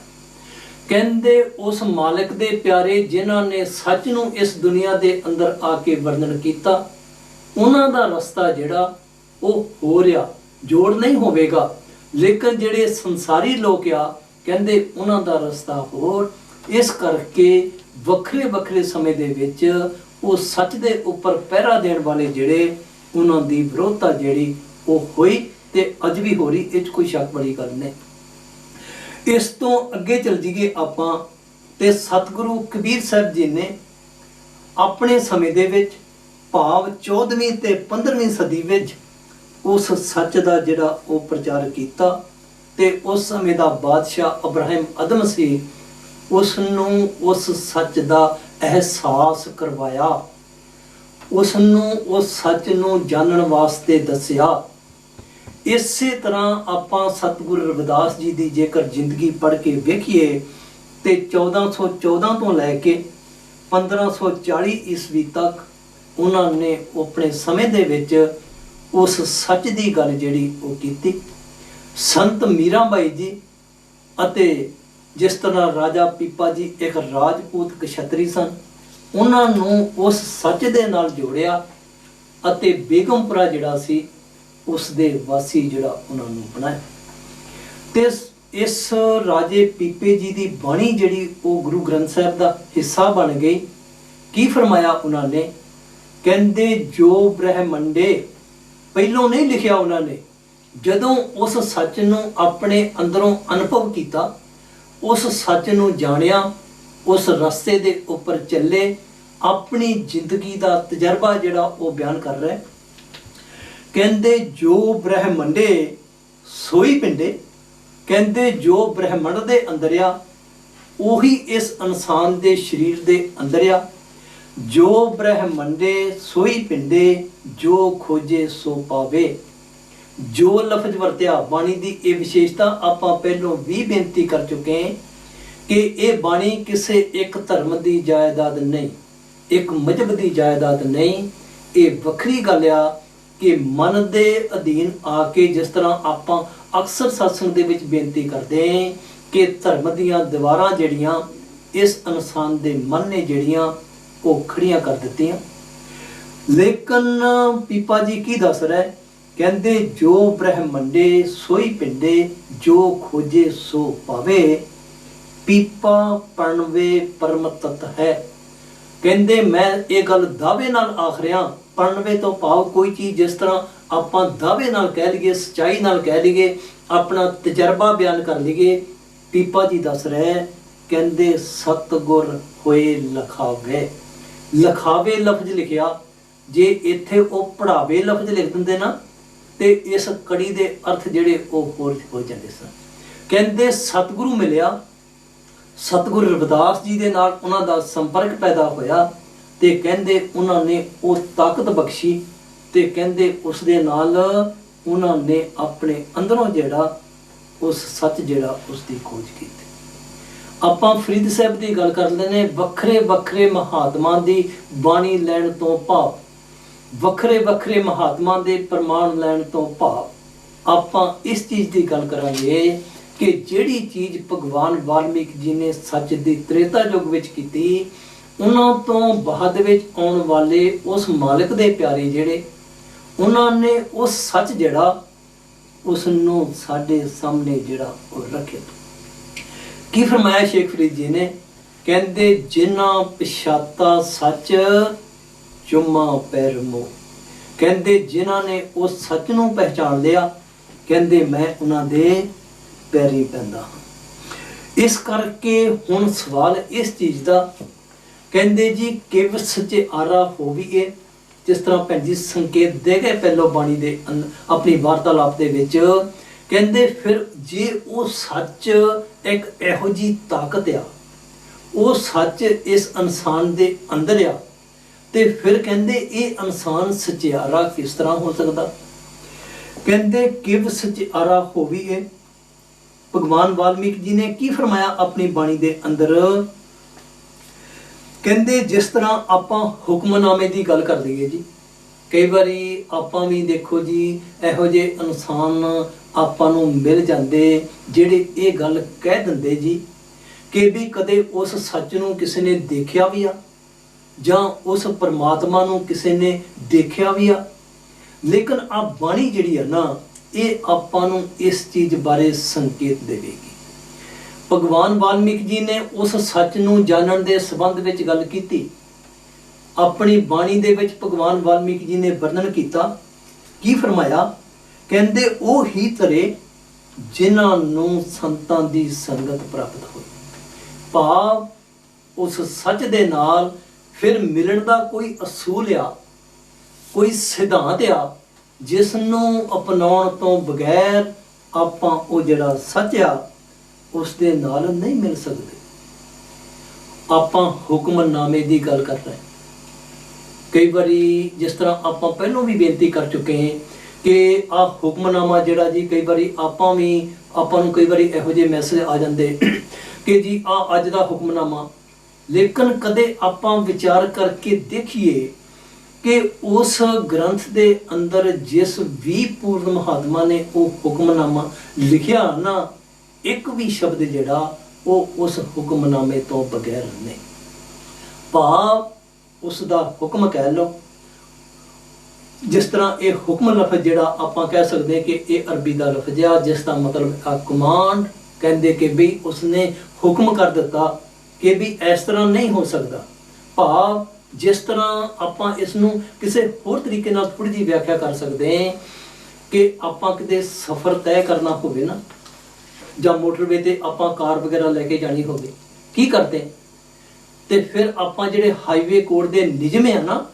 S2: ਕਹਿੰਦੇ ਉਸ ਮਾਲਕ ਦੇ ਪਿਆਰੇ ਜਿਨ੍ਹਾਂ ਨੇ ਸੱਚ ਨੂੰ ਇਸ ਦੁਨੀਆ ਦੇ ਅੰਦਰ ਆ ਕੇ ਵਰਣਨ ਕੀਤਾ, ਉਹਨਾਂ ਦਾ ਰਸਤਾ ਜਿਹੜਾ ਉਹ ਹੋ ਰਿਹਾ, ਜੋੜ ਨਹੀਂ ਹੋਵੇਗਾ। ਲੇਕਿਨ ਜਿਹੜੇ ਸੰਸਾਰੀ ਲੋਕ ਆ, ਕਹਿੰਦੇ ਉਹਨਾਂ ਦਾ ਰਸਤਾ ਹੋਰ। ਇਸ ਕਰਕੇ ਵੱਖਰੇ ਵੱਖਰੇ ਸਮੇਂ ਦੇ ਵਿੱਚ ਉਹ ਸੱਚ ਦੇ ਉੱਪਰ ਪਹਿਰਾ ਦੇਣ ਵਾਲੇ ਜਿਹੜੇ, ਉਹਨਾਂ ਦੀ ਵਿਰੋਧਤਾ ਜਿਹੜੀ ਉਹ ਹੋਈ ਤੇ ਅੱਜ ਵੀ ਹੋ ਰਹੀ, ਇਹ 'ਚ ਕੋਈ ਸ਼ੱਕ ਵਾਲੀ ਗੱਲ ਨਹੀਂ। ਇਸ ਤੋਂ ਅੱਗੇ ਚਲ ਜਾਈਏ ਆਪਾਂ ਤੇ ਸਤਿਗੁਰੂ ਕਬੀਰ ਸਾਹਿਬ ਜੀ ਨੇ ਆਪਣੇ ਸਮੇਂ ਦੇ ਵਿੱਚ, ਭਾਵ 14ਵੀਂ ਤੇ 15ਵੀਂ ਸਦੀ ਵਿੱਚ ਉਸ ਸੱਚ ਦਾ ਜਿਹੜਾ ਉਹ ਪ੍ਰਚਾਰ ਕੀਤਾ ਤੇ ਉਸ ਸਮੇਂ ਦਾ ਬਾਦਸ਼ਾਹ ਇਬਰਾਹਿਮ ਅਦਮ ਸੀ, ਉਸ ਨੂੰ ਉਸ ਸੱਚ ਦਾ ਅਹਿਸਾਸ ਕਰਵਾਇਆ, ਉਸ ਨੂੰ ਉਸ ਸੱਚ ਨੂੰ ਜਾਣਨ ਵਾਸਤੇ ਦੱਸਿਆ। ਇਸੇ ਤਰ੍ਹਾਂ ਆਪਾਂ ਸਤਿਗੁਰੂ ਰਵਿਦਾਸ ਜੀ ਦੀ ਜੇਕਰ ਜ਼ਿੰਦਗੀ ਪੜ੍ਹ ਕੇ ਵੇਖੀਏ ਤੇ 1414 ਤੋਂ ਲੈ ਕੇ 1540 ਈਸਵੀ ਤੱਕ ਉਹਨਾਂ ਨੇ ਆਪਣੇ ਸਮੇਂ ਦੇ ਵਿੱਚ ਉਸ ਸੱਚ ਦੀ ਗੱਲ ਜਿਹੜੀ ਉਹ ਕੀਤੀ। ਸੰਤ ਮੀਰਾ ਬਾਈ ਜੀ ਅਤੇ ਜਿਸ ਤਰ੍ਹਾਂ ਰਾਜਾ ਪੀਪਾ ਜੀ ਇੱਕ ਰਾਜਪੂਤ ਕਸ਼ਤਰੀ ਸਨ, ਉਹਨਾਂ ਨੂੰ ਉਸ ਸੱਚ ਦੇ ਨਾਲ ਜੋੜਿਆ ਅਤੇ ਬੇਗਮਪੁਰਾ ਜਿਹੜਾ ਸੀ ਉਸ ਦੇ ਵਾਸੀ ਜਿਹੜਾ ਉਹਨਾਂ ਨੂੰ ਬਣਾਇਆ। ਤੇ ਇਸ ਰਾਜੇ ਪੀਪੇ ਜੀ ਦੀ ਬਾਣੀ ਜਿਹੜੀ ਉਹ ਗੁਰੂ ਗ੍ਰੰਥ ਸਾਹਿਬ ਦਾ ਹਿੱਸਾ ਬਣ ਗਈ। ਕੀ ਫਰਮਾਇਆ ਉਹਨਾਂ ਨੇ? ਕਹਿੰਦੇ ਜੋ ਬ੍ਰਹਮੰਡੇ, ਪਹਿਲੋਂ ਨਹੀਂ ਲਿਖਿਆ ਉਹਨਾਂ ਨੇ, ਜਦੋਂ ਉਸ ਸੱਚ ਨੂੰ ਆਪਣੇ ਅੰਦਰੋਂ ਅਨੁਭਵ ਕੀਤਾ, ਉਸ ਸੱਚ ਨੂੰ ਜਾਣਿਆ, ਉਸ ਰਸਤੇ ਦੇ ਉੱਪਰ ਚੱਲੇ, ਆਪਣੀ ਜ਼ਿੰਦਗੀ ਦਾ ਤਜਰਬਾ ਜਿਹੜਾ ਉਹ ਬਿਆਨ ਕਰ ਰਿਹਾ। ਕਹਿੰਦੇ ਜੋ ਬ੍ਰਹਮੰਡੇ ਸੋਈ ਪਿੰਡੇ, ਕਹਿੰਦੇ ਜੋ ਬ੍ਰਹਮੰਡ ਦੇ ਅੰਦਰ ਆ ਉਹੀ ਇਸ ਇਨਸਾਨ ਦੇ ਸਰੀਰ ਦੇ ਅੰਦਰ ਆ। ਜੋ ਬ੍ਰਹਮੰਡੇ ਸੋਈ ਪਿੰਡੇ, ਜੋ ਖੋਜੇ ਸੋ ਪਾਵੇ। ਜੋ ਲਫ਼ਜ਼ ਵਰਤਿਆ ਬਾਣੀ ਦੀ ਇਹ ਵਿਸ਼ੇਸ਼ਤਾ ਆਪਾਂ ਪਹਿਲੋਂ ਵੀ ਬੇਨਤੀ ਕਰ ਚੁੱਕੇ ਹਾਂ ਕਿ ਇਹ ਬਾਣੀ ਕਿਸੇ ਇੱਕ ਧਰਮ ਦੀ ਜਾਇਦਾਦ ਨਹੀਂ, ਇੱਕ ਮਜ਼ਹਬ ਦੀ ਜਾਇਦਾਦ ਨਹੀਂ। ਇਹ ਵੱਖਰੀ ਗੱਲ ਆ ਕਿ ਮਨ ਦੇ ਅਧੀਨ ਆ ਕੇ, ਜਿਸ ਤਰ੍ਹਾਂ ਆਪਾਂ ਅਕਸਰ ਸਤਸੰਗ ਦੇ ਵਿੱਚ ਬੇਨਤੀ ਕਰਦੇ ਹਾਂ ਕਿ ਧਰਮ ਦੀਆਂ ਦੀਵਾਰਾਂ ਜਿਹੜੀਆਂ ਇਸ ਇਨਸਾਨ ਦੇ ਮਨ ਨੇ ਜਿਹੜੀਆਂ ਉਹ ਖੜੀਆਂ ਕਰ ਦਿੱਤੀਆਂ। ਲੇਕਿਨ ਪੀਪਾ ਜੀ ਕੀ ਦੱਸ ਰਿਹਾ? ਕਹਿੰਦੇ ਜੋ ਬ੍ਰਹਮੰਡੇ ਸੋਈ ਪਿੰਡੇ, ਜੋ ਖੋਜੇ ਸੋ ਪਾਵੇ। ਪੀਪਾ ਪਰਣਵੇ ਪਰਮ ਤਤ ਹੈ। ਕਹਿੰਦੇ ਮੈਂ ਇਹ ਗੱਲ ਦਾਅਵੇ ਨਾਲ ਆਖ ਰਿਹਾ। ਪਰਣਵੇ ਤੋਂ ਭਾਵ ਕੋਈ ਚੀਜ਼ ਜਿਸ ਤਰ੍ਹਾਂ ਆਪਾਂ ਦਾਅਵੇ ਨਾਲ ਕਹਿ ਲਈਏ, ਸੱਚਾਈ ਨਾਲ ਕਹਿ ਲਈਏ, ਆਪਣਾ ਤਜਰਬਾ ਬਿਆਨ ਕਰ ਲਈਏ। ਪੀਪਾ ਜੀ ਦੱਸ ਰਹੇ, ਕਹਿੰਦੇ ਸਤਿਗੁਰ ਹੋਏ ਲਖਾਵੇ। ਲਖਾਵੇ ਲਫ਼ਜ਼ ਲਿਖਿਆ, ਜੇ ਇੱਥੇ ਉਹ ਪੜਾਵੇ ਲਫ਼ਜ਼ ਲਿਖ ਦਿੰਦੇ ਨਾ ਤੇ ਇਸ ਕੜੀ ਦੇ ਅਰਥ ਜਿਹੜੇ ਉਹ ਹੋਰ ਹੋ ਜਾਂਦੇ ਸਨ। ਕਹਿੰਦੇ ਸਤਿਗੁਰੂ ਮਿਲਿਆ, ਸਤਿਗੁਰੂ ਰਵਿਦਾਸ ਜੀ ਦੇ ਨਾਲ ਉਹਨਾਂ ਦਾ ਸੰਪਰਕ ਪੈਦਾ ਹੋਇਆ ਤੇ ਕਹਿੰਦੇ ਉਹਨਾਂ ਨੇ ਉਹ ਤਾਕਤ ਬਖਸ਼ੀ ਤੇ ਕਹਿੰਦੇ ਉਸ ਦੇ ਨਾਲ ਉਹਨਾਂ ਨੇ ਆਪਣੇ ਅੰਦਰੋਂ ਜਿਹੜਾ ਉਸ ਸੱਚ ਜਿਹੜਾ ਉਸ ਦੀ ਖੋਜ ਕੀਤੀ। ਆਪਾਂ ਫਰੀਦ ਸਾਹਿਬ ਦੀ ਗੱਲ ਕਰਦੇ ਨੇ, ਵੱਖਰੇ ਵੱਖਰੇ ਮਹਾਤਮਾ ਦੀ ਬਾਣੀ ਲੈਣ ਤੋਂ ਭਾਵ, ਵੱਖਰੇ ਵੱਖਰੇ ਮਹਾਤਮਾ ਦੇ ਪ੍ਰਮਾਣ ਲੈਣ ਤੋਂ ਭਾਵ ਆਪਾਂ ਇਸ ਚੀਜ਼ ਦੀ ਗੱਲ ਕਰਾਂਗੇ ਕਿ ਜਿਹੜੀ ਚੀਜ਼ ਭਗਵਾਨ ਵਾਲਮੀਕ ਜੀ ਨੇ ਸੱਚ ਦੀ ਤ੍ਰੇਤਾ ਯੁੱਗ ਵਿੱਚ ਕੀਤੀ, ਉਹਨਾਂ ਤੋਂ ਬਾਅਦ ਵਿੱਚ ਆਉਣ ਵਾਲੇ ਉਸ ਮਾਲਕ ਦੇ ਪਿਆਰੇ ਜਿਹੜੇ, ਉਹਨਾਂ ਨੇ ਉਸ ਸੱਚ ਜਿਹੜਾ ਉਸ ਨੂੰ ਸਾਡੇ ਸਾਹਮਣੇ ਜਿਹੜਾ ਉਹ ਰੱਖਿਆ। ਕੀ ਫਰਮਾਇਆ ਸ਼ੇਖ ਫਰੀਦ ਜੀ ਨੇ? ਕਹਿੰਦੇ ਜਿਨ੍ਹਾਂ ਪਛਾਤਾ ਸੱਚ ਚੁੰਮਾ ਪੈਰ ਮੋਹ। ਕਹਿੰਦੇ ਜਿਨ੍ਹਾਂ ਨੇ ਉਸ ਸੱਚ ਨੂੰ ਪਹਿਚਾਨ ਲਿਆ, ਕਹਿੰਦੇ ਮੈਂ ਉਹਨਾਂ ਦੇ ਪੈਰੀ ਪੈਂਦਾ। ਇਸ ਕਰਕੇ ਹੁਣ ਸਵਾਲ ਇਸ ਚੀਜ਼ ਦਾ, ਕਹਿੰਦੇ ਜੀ ਕਿਵ ਸਚਿਆਰਾ ਹੋਵੀਏ, ਜਿਸ ਤਰ੍ਹਾਂ ਭੈਣ ਜੀ ਸੰਕੇਤ ਦੇ ਗਏ ਪਹਿਲੋਂ ਬਾਣੀ ਦੇ ਆਪਣੀ ਵਾਰਤਾਲਾਪ ਦੇ ਵਿੱਚ, ਕਹਿੰਦੇ ਫਿਰ ਜੇ ਉਹ ਸੱਚ ਇੱਕ ਇਹੋ ਜਿਹੀ ਤਾਕਤ ਆ, ਉਹ ਸੱਚ ਇਸ ਇਨਸਾਨ ਦੇ ਅੰਦਰ ਆ, ਤੇ ਫਿਰ ਕਹਿੰਦੇ ਇਹ ਇਨਸਾਨ ਸਚਿਆਰਾ ਕਿਸ ਤਰ੍ਹਾਂ ਹੋ ਸਕਦਾ? ਕਹਿੰਦੇ ਕਿਵ ਸਚਿਆਰਾ ਹੋਵੀਏ। ਭਗਵਾਨ ਵਾਲਮੀਕ ਜੀ ਨੇ ਕੀ ਫਰਮਾਇਆ ਆਪਣੀ ਬਾਣੀ ਦੇ ਅੰਦਰ? ਕਹਿੰਦੇ ਜਿਸ ਤਰ੍ਹਾਂ ਆਪਾਂ ਹੁਕਮਨਾਮੇ ਦੀ ਗੱਲ ਕਰ ਲਈਏ ਜੀ, ਕਈ ਵਾਰੀ ਆਪਾਂ ਵੀ ਦੇਖੋ ਜੀ ਇਹੋ ਜਿਹੇ ਇਨਸਾਨ ਆਪਾਂ ਨੂੰ ਮਿਲ ਜਾਂਦੇ ਜਿਹੜੇ ਇਹ ਗੱਲ ਕਹਿ ਦਿੰਦੇ ਜੀ ਕਿ ਵੀ ਕਦੇ ਉਸ ਸੱਚ ਨੂੰ ਕਿਸੇ ਨੇ ਦੇਖਿਆ ਵੀ ਆ ਜਾਂ ਉਸ ਪਰਮਾਤਮਾ ਨੂੰ ਕਿਸੇ ਨੇ ਦੇਖਿਆ ਵੀ ਆ, ਲੇਕਿਨ ਆ ਬਾਣੀ ਜਿਹੜੀ ਆ ਨਾ, ਇਹ ਆਪਾਂ ਨੂੰ ਇਸ ਚੀਜ਼ ਬਾਰੇ ਸੰਕੇਤ ਦੇਵੇਗੀ। ਭਗਵਾਨ ਵਾਲਮੀਕ ਜੀ ਨੇ ਉਸ ਸੱਚ ਨੂੰ ਜਾਣਨ ਦੇ ਸੰਬੰਧ ਵਿੱਚ ਗੱਲ ਕੀਤੀ। ਆਪਣੀ ਬਾਣੀ ਦੇ ਵਿੱਚ ਭਗਵਾਨ ਵਾਲਮੀਕ ਜੀ ਨੇ ਵਰਣਨ ਕੀਤਾ। ਕੀ ਫਰਮਾਇਆ? ਕਹਿੰਦੇ ਉਹ ਹੀ ਤਰੇ ਜਿਨ੍ਹਾਂ ਨੂੰ ਸੰਤਾਂ ਦੀ ਸੰਗਤ ਪ੍ਰਾਪਤ ਹੋਈ। ਭਾਵ ਉਸ ਸੱਚ ਦੇ ਨਾਲ ਫਿਰ ਮਿਲਣ ਦਾ ਕੋਈ ਅਸੂਲ ਆ, ਕੋਈ ਸਿਧਾਂਤ ਆ, ਜਿਸ ਨੂੰ ਅਪਣਾਉਣ ਤੋਂ ਬਗੈਰ ਆਪਾਂ ਉਹ ਜਿਹੜਾ ਸੱਚ ਆ ਉਸ ਦੇ ਨਾਲ ਨਹੀਂ ਮਿਲ ਸਕਦੇ। ਆਪਾਂ ਹੁਕਮਨਾਮੇ ਦੀ ਗੱਲ ਕਰ ਰਹੇ। ਕਈ ਵਾਰੀ ਜਿਸ ਤਰ੍ਹਾਂ ਆਪਾਂ ਪਹਿਲਾਂ ਵੀ ਬੇਨਤੀ ਕਰ ਚੁੱਕੇ ਹਾਂ ਕਿ ਆ ਹੁਕਮਨਾਮਾ ਜਿਹੜਾ ਜੀ, ਕਈ ਵਾਰੀ ਆਪਾਂ ਨੂੰ ਕਈ ਵਾਰੀ ਇਹੋ ਜਿਹੇ ਮੈਸੇਜ ਆ ਜਾਂਦੇ ਕਿ ਜੀ ਆ ਅੱਜ ਦਾ ਹੁਕਮਨਾਮਾ, ਲੇਕਿਨ ਕਦੇ ਆਪਾਂ ਵਿਚਾਰ ਕਰਕੇ ਦੇਖੀਏ ਕਿ ਉਸ ਗ੍ਰੰਥ ਦੇ ਅੰਦਰ ਜਿਸ ਵੀ ਪੂਰਨ ਮਹਾਤਮਾ ਨੇ ਉਹ ਹੁਕਮਨਾਮਾ ਲਿਖਿਆ ਨਾ, ਇੱਕ ਵੀ ਸ਼ਬਦ ਜਿਹੜਾ ਉਹ ਉਸ ਹੁਕਮਨਾਮੇ ਤੋਂ ਬਗੈਰ ਨਹੀਂ। ਭਾਵ ਉਸ ਦਾ ਹੁਕਮ ਕਹਿ ਲਓ। ਜਿਸ ਤਰ੍ਹਾਂ ਇਹ ਹੁਕਮ ਲਫ਼ਜ਼ ਜਿਹੜਾ ਆਪਾਂ ਕਹਿ ਸਕਦੇ ਹਾਂ ਕਿ ਇਹ ਅਰਬੀ ਦਾ ਲਫ਼ਜ਼ ਆ, ਜਿਸ ਦਾ ਮਤਲਬ ਆ ਕਮਾਂਡ। ਕਹਿੰਦੇ ਕਿ ਵੀ ਉਸਨੇ ਹੁਕਮ ਕਰ ਦਿੱਤਾ ਕਿ ਵੀ ਇਸ ਤਰ੍ਹਾਂ ਨਹੀਂ ਹੋ ਸਕਦਾ। ਭਾਵ ਜਿਸ ਤਰ੍ਹਾਂ ਆਪਾਂ ਇਸ ਨੂੰ ਕਿਸੇ ਹੋਰ ਤਰੀਕੇ ਨਾਲ ਥੋੜ੍ਹੀ ਜਿਹੀ ਵਿਆਖਿਆ ਕਰ ਸਕਦੇ ਹਾਂ ਕਿ ਆਪਾਂ ਕਿਤੇ ਸਫ਼ਰ ਤੈਅ ਕਰਨਾ ਹੋਵੇ ਨਾ, ਜਾਂ ਮੋਟਰਵੇ ਤੇ ਆਪਾਂ ਕਾਰ ਵਗੈਰਾ ਲੈ ਕੇ ਜਾਣੀ ਹੋਵੇ, ਕੀ ਕਰਦੇ? ਤੇ ਫਿਰ ਆਪਾਂ ਜਿਹੜੇ ਹਾਈਵੇ ਕੋਡ ਦੇ ਨਿਯਮ ਆ ਨਾ,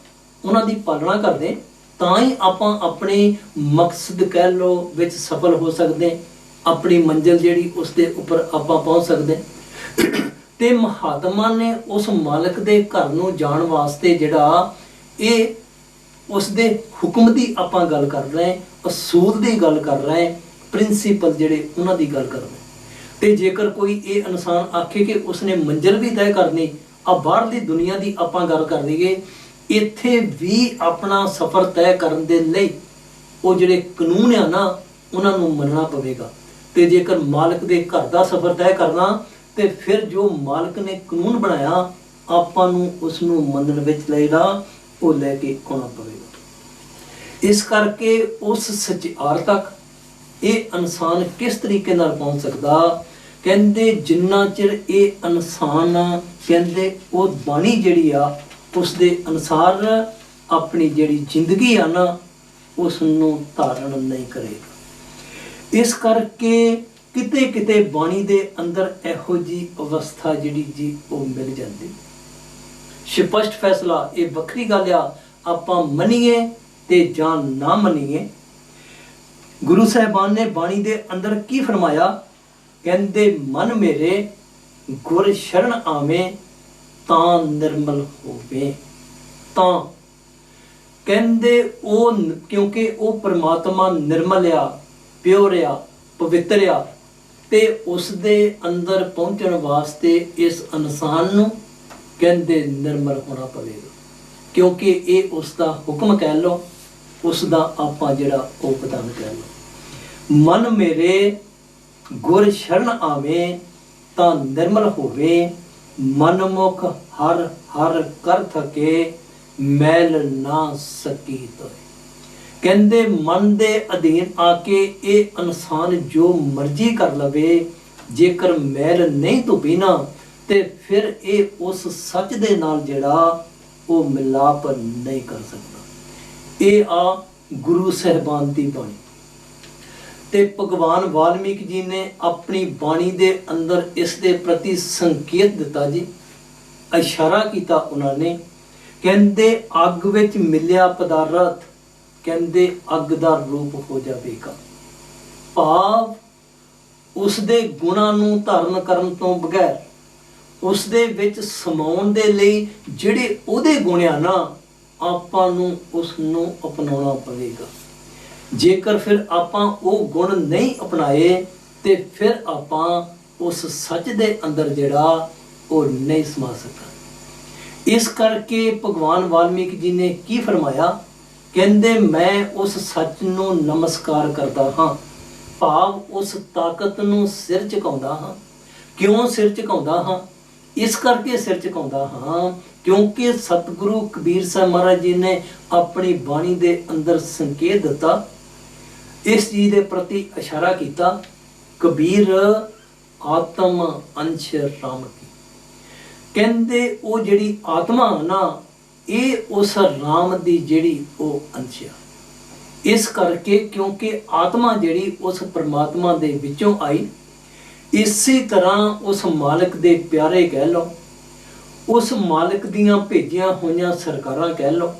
S2: ਉਹਨਾਂ ਦੀ ਪਾਲਣਾ ਕਰਦੇ, ਤਾਂ ਹੀ ਆਪਾਂ ਆਪਣੇ ਮਕਸਦ ਕਹਿ ਲਓ ਵਿੱਚ ਸਫਲ ਹੋ ਸਕਦੇ, ਆਪਣੀ ਮੰਜ਼ਿਲ ਜਿਹੜੀ ਉਸ ਦੇ ਉੱਪਰ ਆਪਾਂ ਪਹੁੰਚ ਸਕਦੇ। ਤੇ ਮਹਾਤਮਾ ਨੇ ਉਸ ਮਾਲਕ ਦੇ ਘਰ ਨੂੰ ਜਾਣ ਵਾਸਤੇ ਜਿਹੜਾ ਇਹ ਉਸ ਦੇ ਹੁਕਮ ਦੀ ਆਪਾਂ ਗੱਲ ਕਰ ਰਹੇ, ਅਸੂਲ ਦੀ ਗੱਲ ਕਰ ਰਹੇ, ਪ੍ਰਿੰਸੀਪਲ ਜਿਹੜੇ ਉਹਨਾਂ ਦੀ ਗੱਲ ਕਰ ਰਹੇ। ਤੇ ਜੇਕਰ ਕੋਈ ਇਹ ਇਨਸਾਨ ਆਖੇ ਕਿ ਉਸਨੇ ਮੰਜ਼ਿਲ ਵੀ ਤੈਅ ਕਰਨੀ, ਆ ਬਾਹਰਲੀ ਦੁਨੀਆ ਦੀ ਆਪਾਂ ਗੱਲ ਕਰ ਲਈਏ, ਇੱਥੇ ਵੀ ਆਪਣਾ ਸਫ਼ਰ ਤੈਅ ਕਰਨ ਦੇ ਲਈ ਉਹ ਜਿਹੜੇ ਕਾਨੂੰਨ ਆ ਨਾ, ਉਹਨਾਂ ਨੂੰ ਮੰਨਣਾ ਪਵੇਗਾ। ਤੇ ਜੇਕਰ ਮਾਲਕ ਦੇ ਘਰ ਦਾ ਸਫ਼ਰ ਤੈਅ ਕਰਨਾ, ਤੇ ਫਿਰ ਜੋ ਮਾਲਕ ਨੇ ਕਾਨੂੰਨ ਬਣਾਇਆ ਆਪਾਂ ਨੂੰ ਉਸ ਨੂੰ ਮੰਨਣ ਵਿੱਚ ਲੈਣਾ, ਉਹ ਲੈ ਕੇ ਆਉਣਾ ਪਵੇਗਾ। ਇਸ ਕਰਕੇ ਉਸ ਸਚਿਆਰ ਤੱਕ ਇਹ ਇਨਸਾਨ ਕਿਸ ਤਰੀਕੇ ਨਾਲ ਪਹੁੰਚ ਸਕਦਾ? ਕਹਿੰਦੇ ਜਿੰਨਾ ਚਿਰ ਇਹ ਇਨਸਾਨ ਕਹਿੰਦੇ ਉਹ ਬਾਣੀ ਜਿਹੜੀ ਆ ਉਸ ਦੇ ਅਨੁਸਾਰ ਆਪਣੀ ਜਿਹੜੀ ਜ਼ਿੰਦਗੀ ਆ ਨਾ, ਉਸ ਨੂੰ ਧਾਰਨ ਨਹੀਂ ਕਰੇਗਾ। ਇਸ ਕਰਕੇ ਕਿਤੇ ਕਿਤੇ ਬਾਣੀ ਦੇ ਅੰਦਰ ਇਹੋ ਜੀ ਅਵਸਥਾ ਜਿਹੜੀ ਜੀ ਉਹ ਮਿਲ ਜਾਂਦੀ। ਸਪਸ਼ਟ ਫੈਸਲਾ ਇਹ ਵੱਖਰੀ ਗੱਲ ਆ, ਆਪਾਂ ਮੰਨੀਏ ਤੇ ਜਾਂ ਨਾ ਮੰਨੀਏ। ਗੁਰੂ ਸਾਹਿਬਾਨ ਨੇ ਬਾਣੀ ਦੇ ਅੰਦਰ ਕੀ ਫਰਮਾਇਆ? ਕਹਿੰਦੇ ਮਨ ਮੇਰੇ ਗੁਰ ਸ਼ਰਨ ਆਵੇਂ ਤਾਂ ਨਿਰਮਲ ਹੋਵੇ। ਤਾਂ ਕਹਿੰਦੇ ਉਹ ਕਿਉਂਕਿ ਉਹ ਪਰਮਾਤਮਾ ਨਿਰਮਲ ਆ, ਪਿਓਰ ਆ, ਪਵਿੱਤਰ ਆ, ਤੇ ਉਸ ਦੇ ਅੰਦਰ ਪਹੁੰਚਣ ਵਾਸਤੇ ਇਸ ਇਨਸਾਨ ਨੂੰ ਕਹਿੰਦੇ ਨਿਰਮਲ ਹੋਣਾ ਪਵੇਗਾ, ਕਿਉਂਕਿ ਇਹ ਉਸ ਦਾ ਹੁਕਮ ਕਹਿ ਲਓ, ਉਸ ਦਾ ਆਪਾਂ ਜਿਹੜਾ ਉਪਦਾਨ ਕਹਿ ਲਓ। ਮਨ ਮੇਰੇ ਗੁਰ ਸ਼ਰਨ ਆਵੇ ਤਾਂ ਨਿਰਮਲ ਹੋਵੇ, ਮਨਮੁਖ ਹਰ ਹਰ ਕਰ ਥਕੇ ਮੈਲ ਨਾ ਸਕੀ ਤੋਏ। ਕਹਿੰਦੇ ਮਨ ਦੇ ਅਧੀਨ ਆ ਕੇ ਇਹ ਇਨਸਾਨ ਜੋ ਮਰਜ਼ੀ ਕਰ ਲਵੇ, ਜੇਕਰ ਮੈਲ ਨਹੀਂ ਧੁੱਪੀ ਨਾ ਤੇ ਫਿਰ ਇਹ ਉਸ ਸੱਚ ਦੇ ਨਾਲ ਜਿਹੜਾ ਉਹ ਮਿਲਾਪ ਨਹੀਂ ਕਰ ਸਕਦਾ। ਇਹ ਆ ਗੁਰੂ ਸਾਹਿਬਾਨ ਦੀ ਬਾਣੀ। ਤੇ ਭਗਵਾਨ ਵਾਲਮੀਕ ਜੀ ਨੇ ਆਪਣੀ ਬਾਣੀ ਦੇ ਅੰਦਰ ਇਸ ਦੇ ਪ੍ਰਤੀ ਸੰਕੇਤ ਦਿੱਤਾ ਜੀ, ਇਸ਼ਾਰਾ ਕੀਤਾ ਉਹਨਾਂ ਨੇ। ਕਹਿੰਦੇ ਅੱਗ ਵਿੱਚ ਮਿਲਿਆ ਪਦਾਰਥ ਕਹਿੰਦੇ ਅੱਗ ਦਾ ਰੂਪ ਹੋ ਜਾਵੇਗਾ, ਭਾਵ ਉਸ ਦੇ ਗੁਣਾਂ ਨੂੰ ਧਾਰਨ ਕਰਨ ਤੋਂ ਬਗੈਰ ਉਸ ਦੇ ਵਿੱਚ ਸਮਾਉਣ ਦੇ ਲਈ ਜਿਹੜੇ ਉਹਦੇ ਗੁਣ ਆ ਨਾ, ਆਪਾਂ ਨੂੰ ਉਸ ਨੂੰ ਅਪਣਾਉਣਾ ਪਵੇਗਾ। ਜੇਕਰ ਫਿਰ ਆਪਾਂ ਉਹ ਗੁਣ ਨਹੀਂ ਅਪਣਾਏ ਤੇ ਫਿਰ ਆਪਾਂ ਉਸ ਸੱਚ ਦੇ ਅੰਦਰ ਜਿਹੜਾ ਉਹ ਨਹੀਂ ਸਮਾ ਸਕਦਾ। ਇਸ ਕਰਕੇ ਭਗਵਾਨ ਵਾਲਮੀਕ ਜੀ ਨੇ ਕੀ ਫਰਮਾਇਆ, ਕਹਿੰਦੇ ਮੈਂ ਉਸ ਸੱਚ ਨੂੰ ਨਮਸਕਾਰ ਕਰਦਾ ਹਾਂ, ਭਾਵ ਉਸ ਤਾਕਤ ਨੂੰ ਸਿਰ ਝੁਕਾਉਂਦਾ ਹਾਂ। ਕਿਉਂ ਸਿਰ ਝੁਕਾਉਂਦਾ ਹਾਂ? ਇਸ ਕਰਕੇ ਸਿਰ ਝੁਕਾਉਂਦਾ ਹਾਂ ਕਿਉਂਕਿ ਸਤਿਗੁਰੂ ਕਬੀਰ ਸਾਹਿਬ ਮਹਾਰਾਜ ਜੀ ਨੇ ਆਪਣੀ ਬਾਣੀ ਦੇ ਅੰਦਰ ਸੰਕੇਤ ਦਿੱਤਾ, ਇਸ ਚੀਜ਼ ਦੇ ਪ੍ਰਤੀ ਇਸ਼ਾਰਾ ਕੀਤਾ। ਕਬੀਰ ਆਤਮ ਅੰਸ਼ ਰਾਮ ਕੀ, ਕਹਿੰਦੇ ਉਹ ਜਿਹੜੀ ਆਤਮਾ ਨਾ ਇਹ ਉਸ ਰਾਮ ਦੀ ਜਿਹੜੀ ਉਹ ਅੰਸ਼ ਆ। ਇਸ ਕਰਕੇ ਕਿਉਂਕਿ ਆਤਮਾ ਜਿਹੜੀ ਉਸ ਪਰਮਾਤਮਾ ਦੇ ਵਿੱਚੋਂ ਆਈ, ਇਸੇ ਤਰ੍ਹਾਂ ਉਸ ਮਾਲਕ ਦੇ ਪਿਆਰੇ ਕਹਿ ਲਓ, ਉਸ ਮਾਲਕ ਦੀਆਂ ਭੇਜੀਆਂ ਹੋਈਆਂ ਸਰਕਾਰਾਂ ਕਹਿ ਲਓ,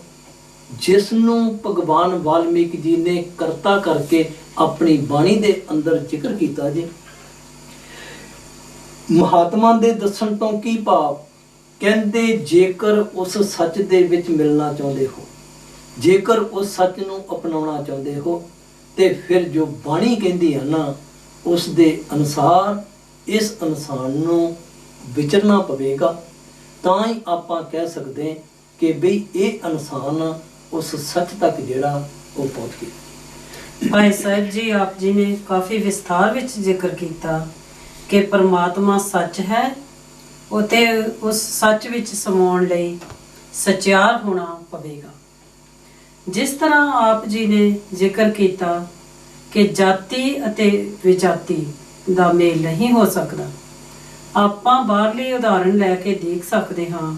S2: ਜਿਸ ਨੂੰ ਭਗਵਾਨ ਵਾਲਮੀਕ ਜੀ ਨੇ ਕਰਤਾ ਕਰਕੇ ਆਪਣੀ ਬਾਣੀ ਦੇ ਅੰਦਰ ਜ਼ਿਕਰ ਕੀਤਾ ਜੀ। ਮਹਾਤਮਾ ਦੇ ਦੱਸਣ ਤੋਂ ਕੀ ਭਾਵ, ਕਹਿੰਦੇ ਜੇਕਰ ਉਸ ਸੱਚ ਦੇ ਵਿੱਚ ਮਿਲਣਾ ਚਾਹੁੰਦੇ ਹੋ, ਜੇਕਰ ਉਸ ਸੱਚ ਨੂੰ ਅਪਣਾਉਣਾ ਚਾਹੁੰਦੇ ਹੋ ਤੇ ਫਿਰ ਜੋ ਬਾਣੀ ਕਹਿੰਦੀ ਹੈ ਨਾ ਉਸ ਦੇ ਅਨੁਸਾਰ ਇਸ ਇਨਸਾਨ ਨੂੰ ਵਿਚਰਨਾ ਪਵੇਗਾ। ਤਾਂ ਹੀ ਆਪਾਂ ਕਹਿ ਸਕਦੇ ਕਿ ਬਈ ਇਹ ਇਨਸਾਨ ਉਸ ਸੱਚ ਤੱਕ ਜਿਹੜਾ ਉਹ ਪਹੁੰਚ ਗਿਆ।
S1: ਭਾਈ ਸਾਹਿਬ ਜੀ ਆਪ ਜੀ ਨੇ ਕਾਫੀ ਵਿਸਥਾਰ ਵਿੱਚ ਜ਼ਿਕਰ ਕੀਤਾ ਕਿ ਪਰਮਾਤਮਾ ਸੱਚ ਹੈ, ਉਤੇ ਉਸ ਸੱਚ ਵਿੱਚ ਸਮਾਉਣ ਲਈ ਸਚਿਆਰ ਹੋਣਾ ਪਵੇਗਾ। ਜਿਸ ਤਰ੍ਹਾਂ ਆਪ ਜੀ ਨੇ ਜ਼ਿਕਰ ਕੀਤਾ ਕਿ ਜਾਤੀ ਅਤੇ ਵਿਜਾਤੀ ਦਾ ਮੇਲ ਨਹੀਂ ਹੋ ਸਕਦਾ, ਆਪਾਂ ਬਾਹਰਲੀ ਉਦਾਹਰਣ ਲੈ ਕੇ ਦੇਖ ਸਕਦੇ ਹਾਂ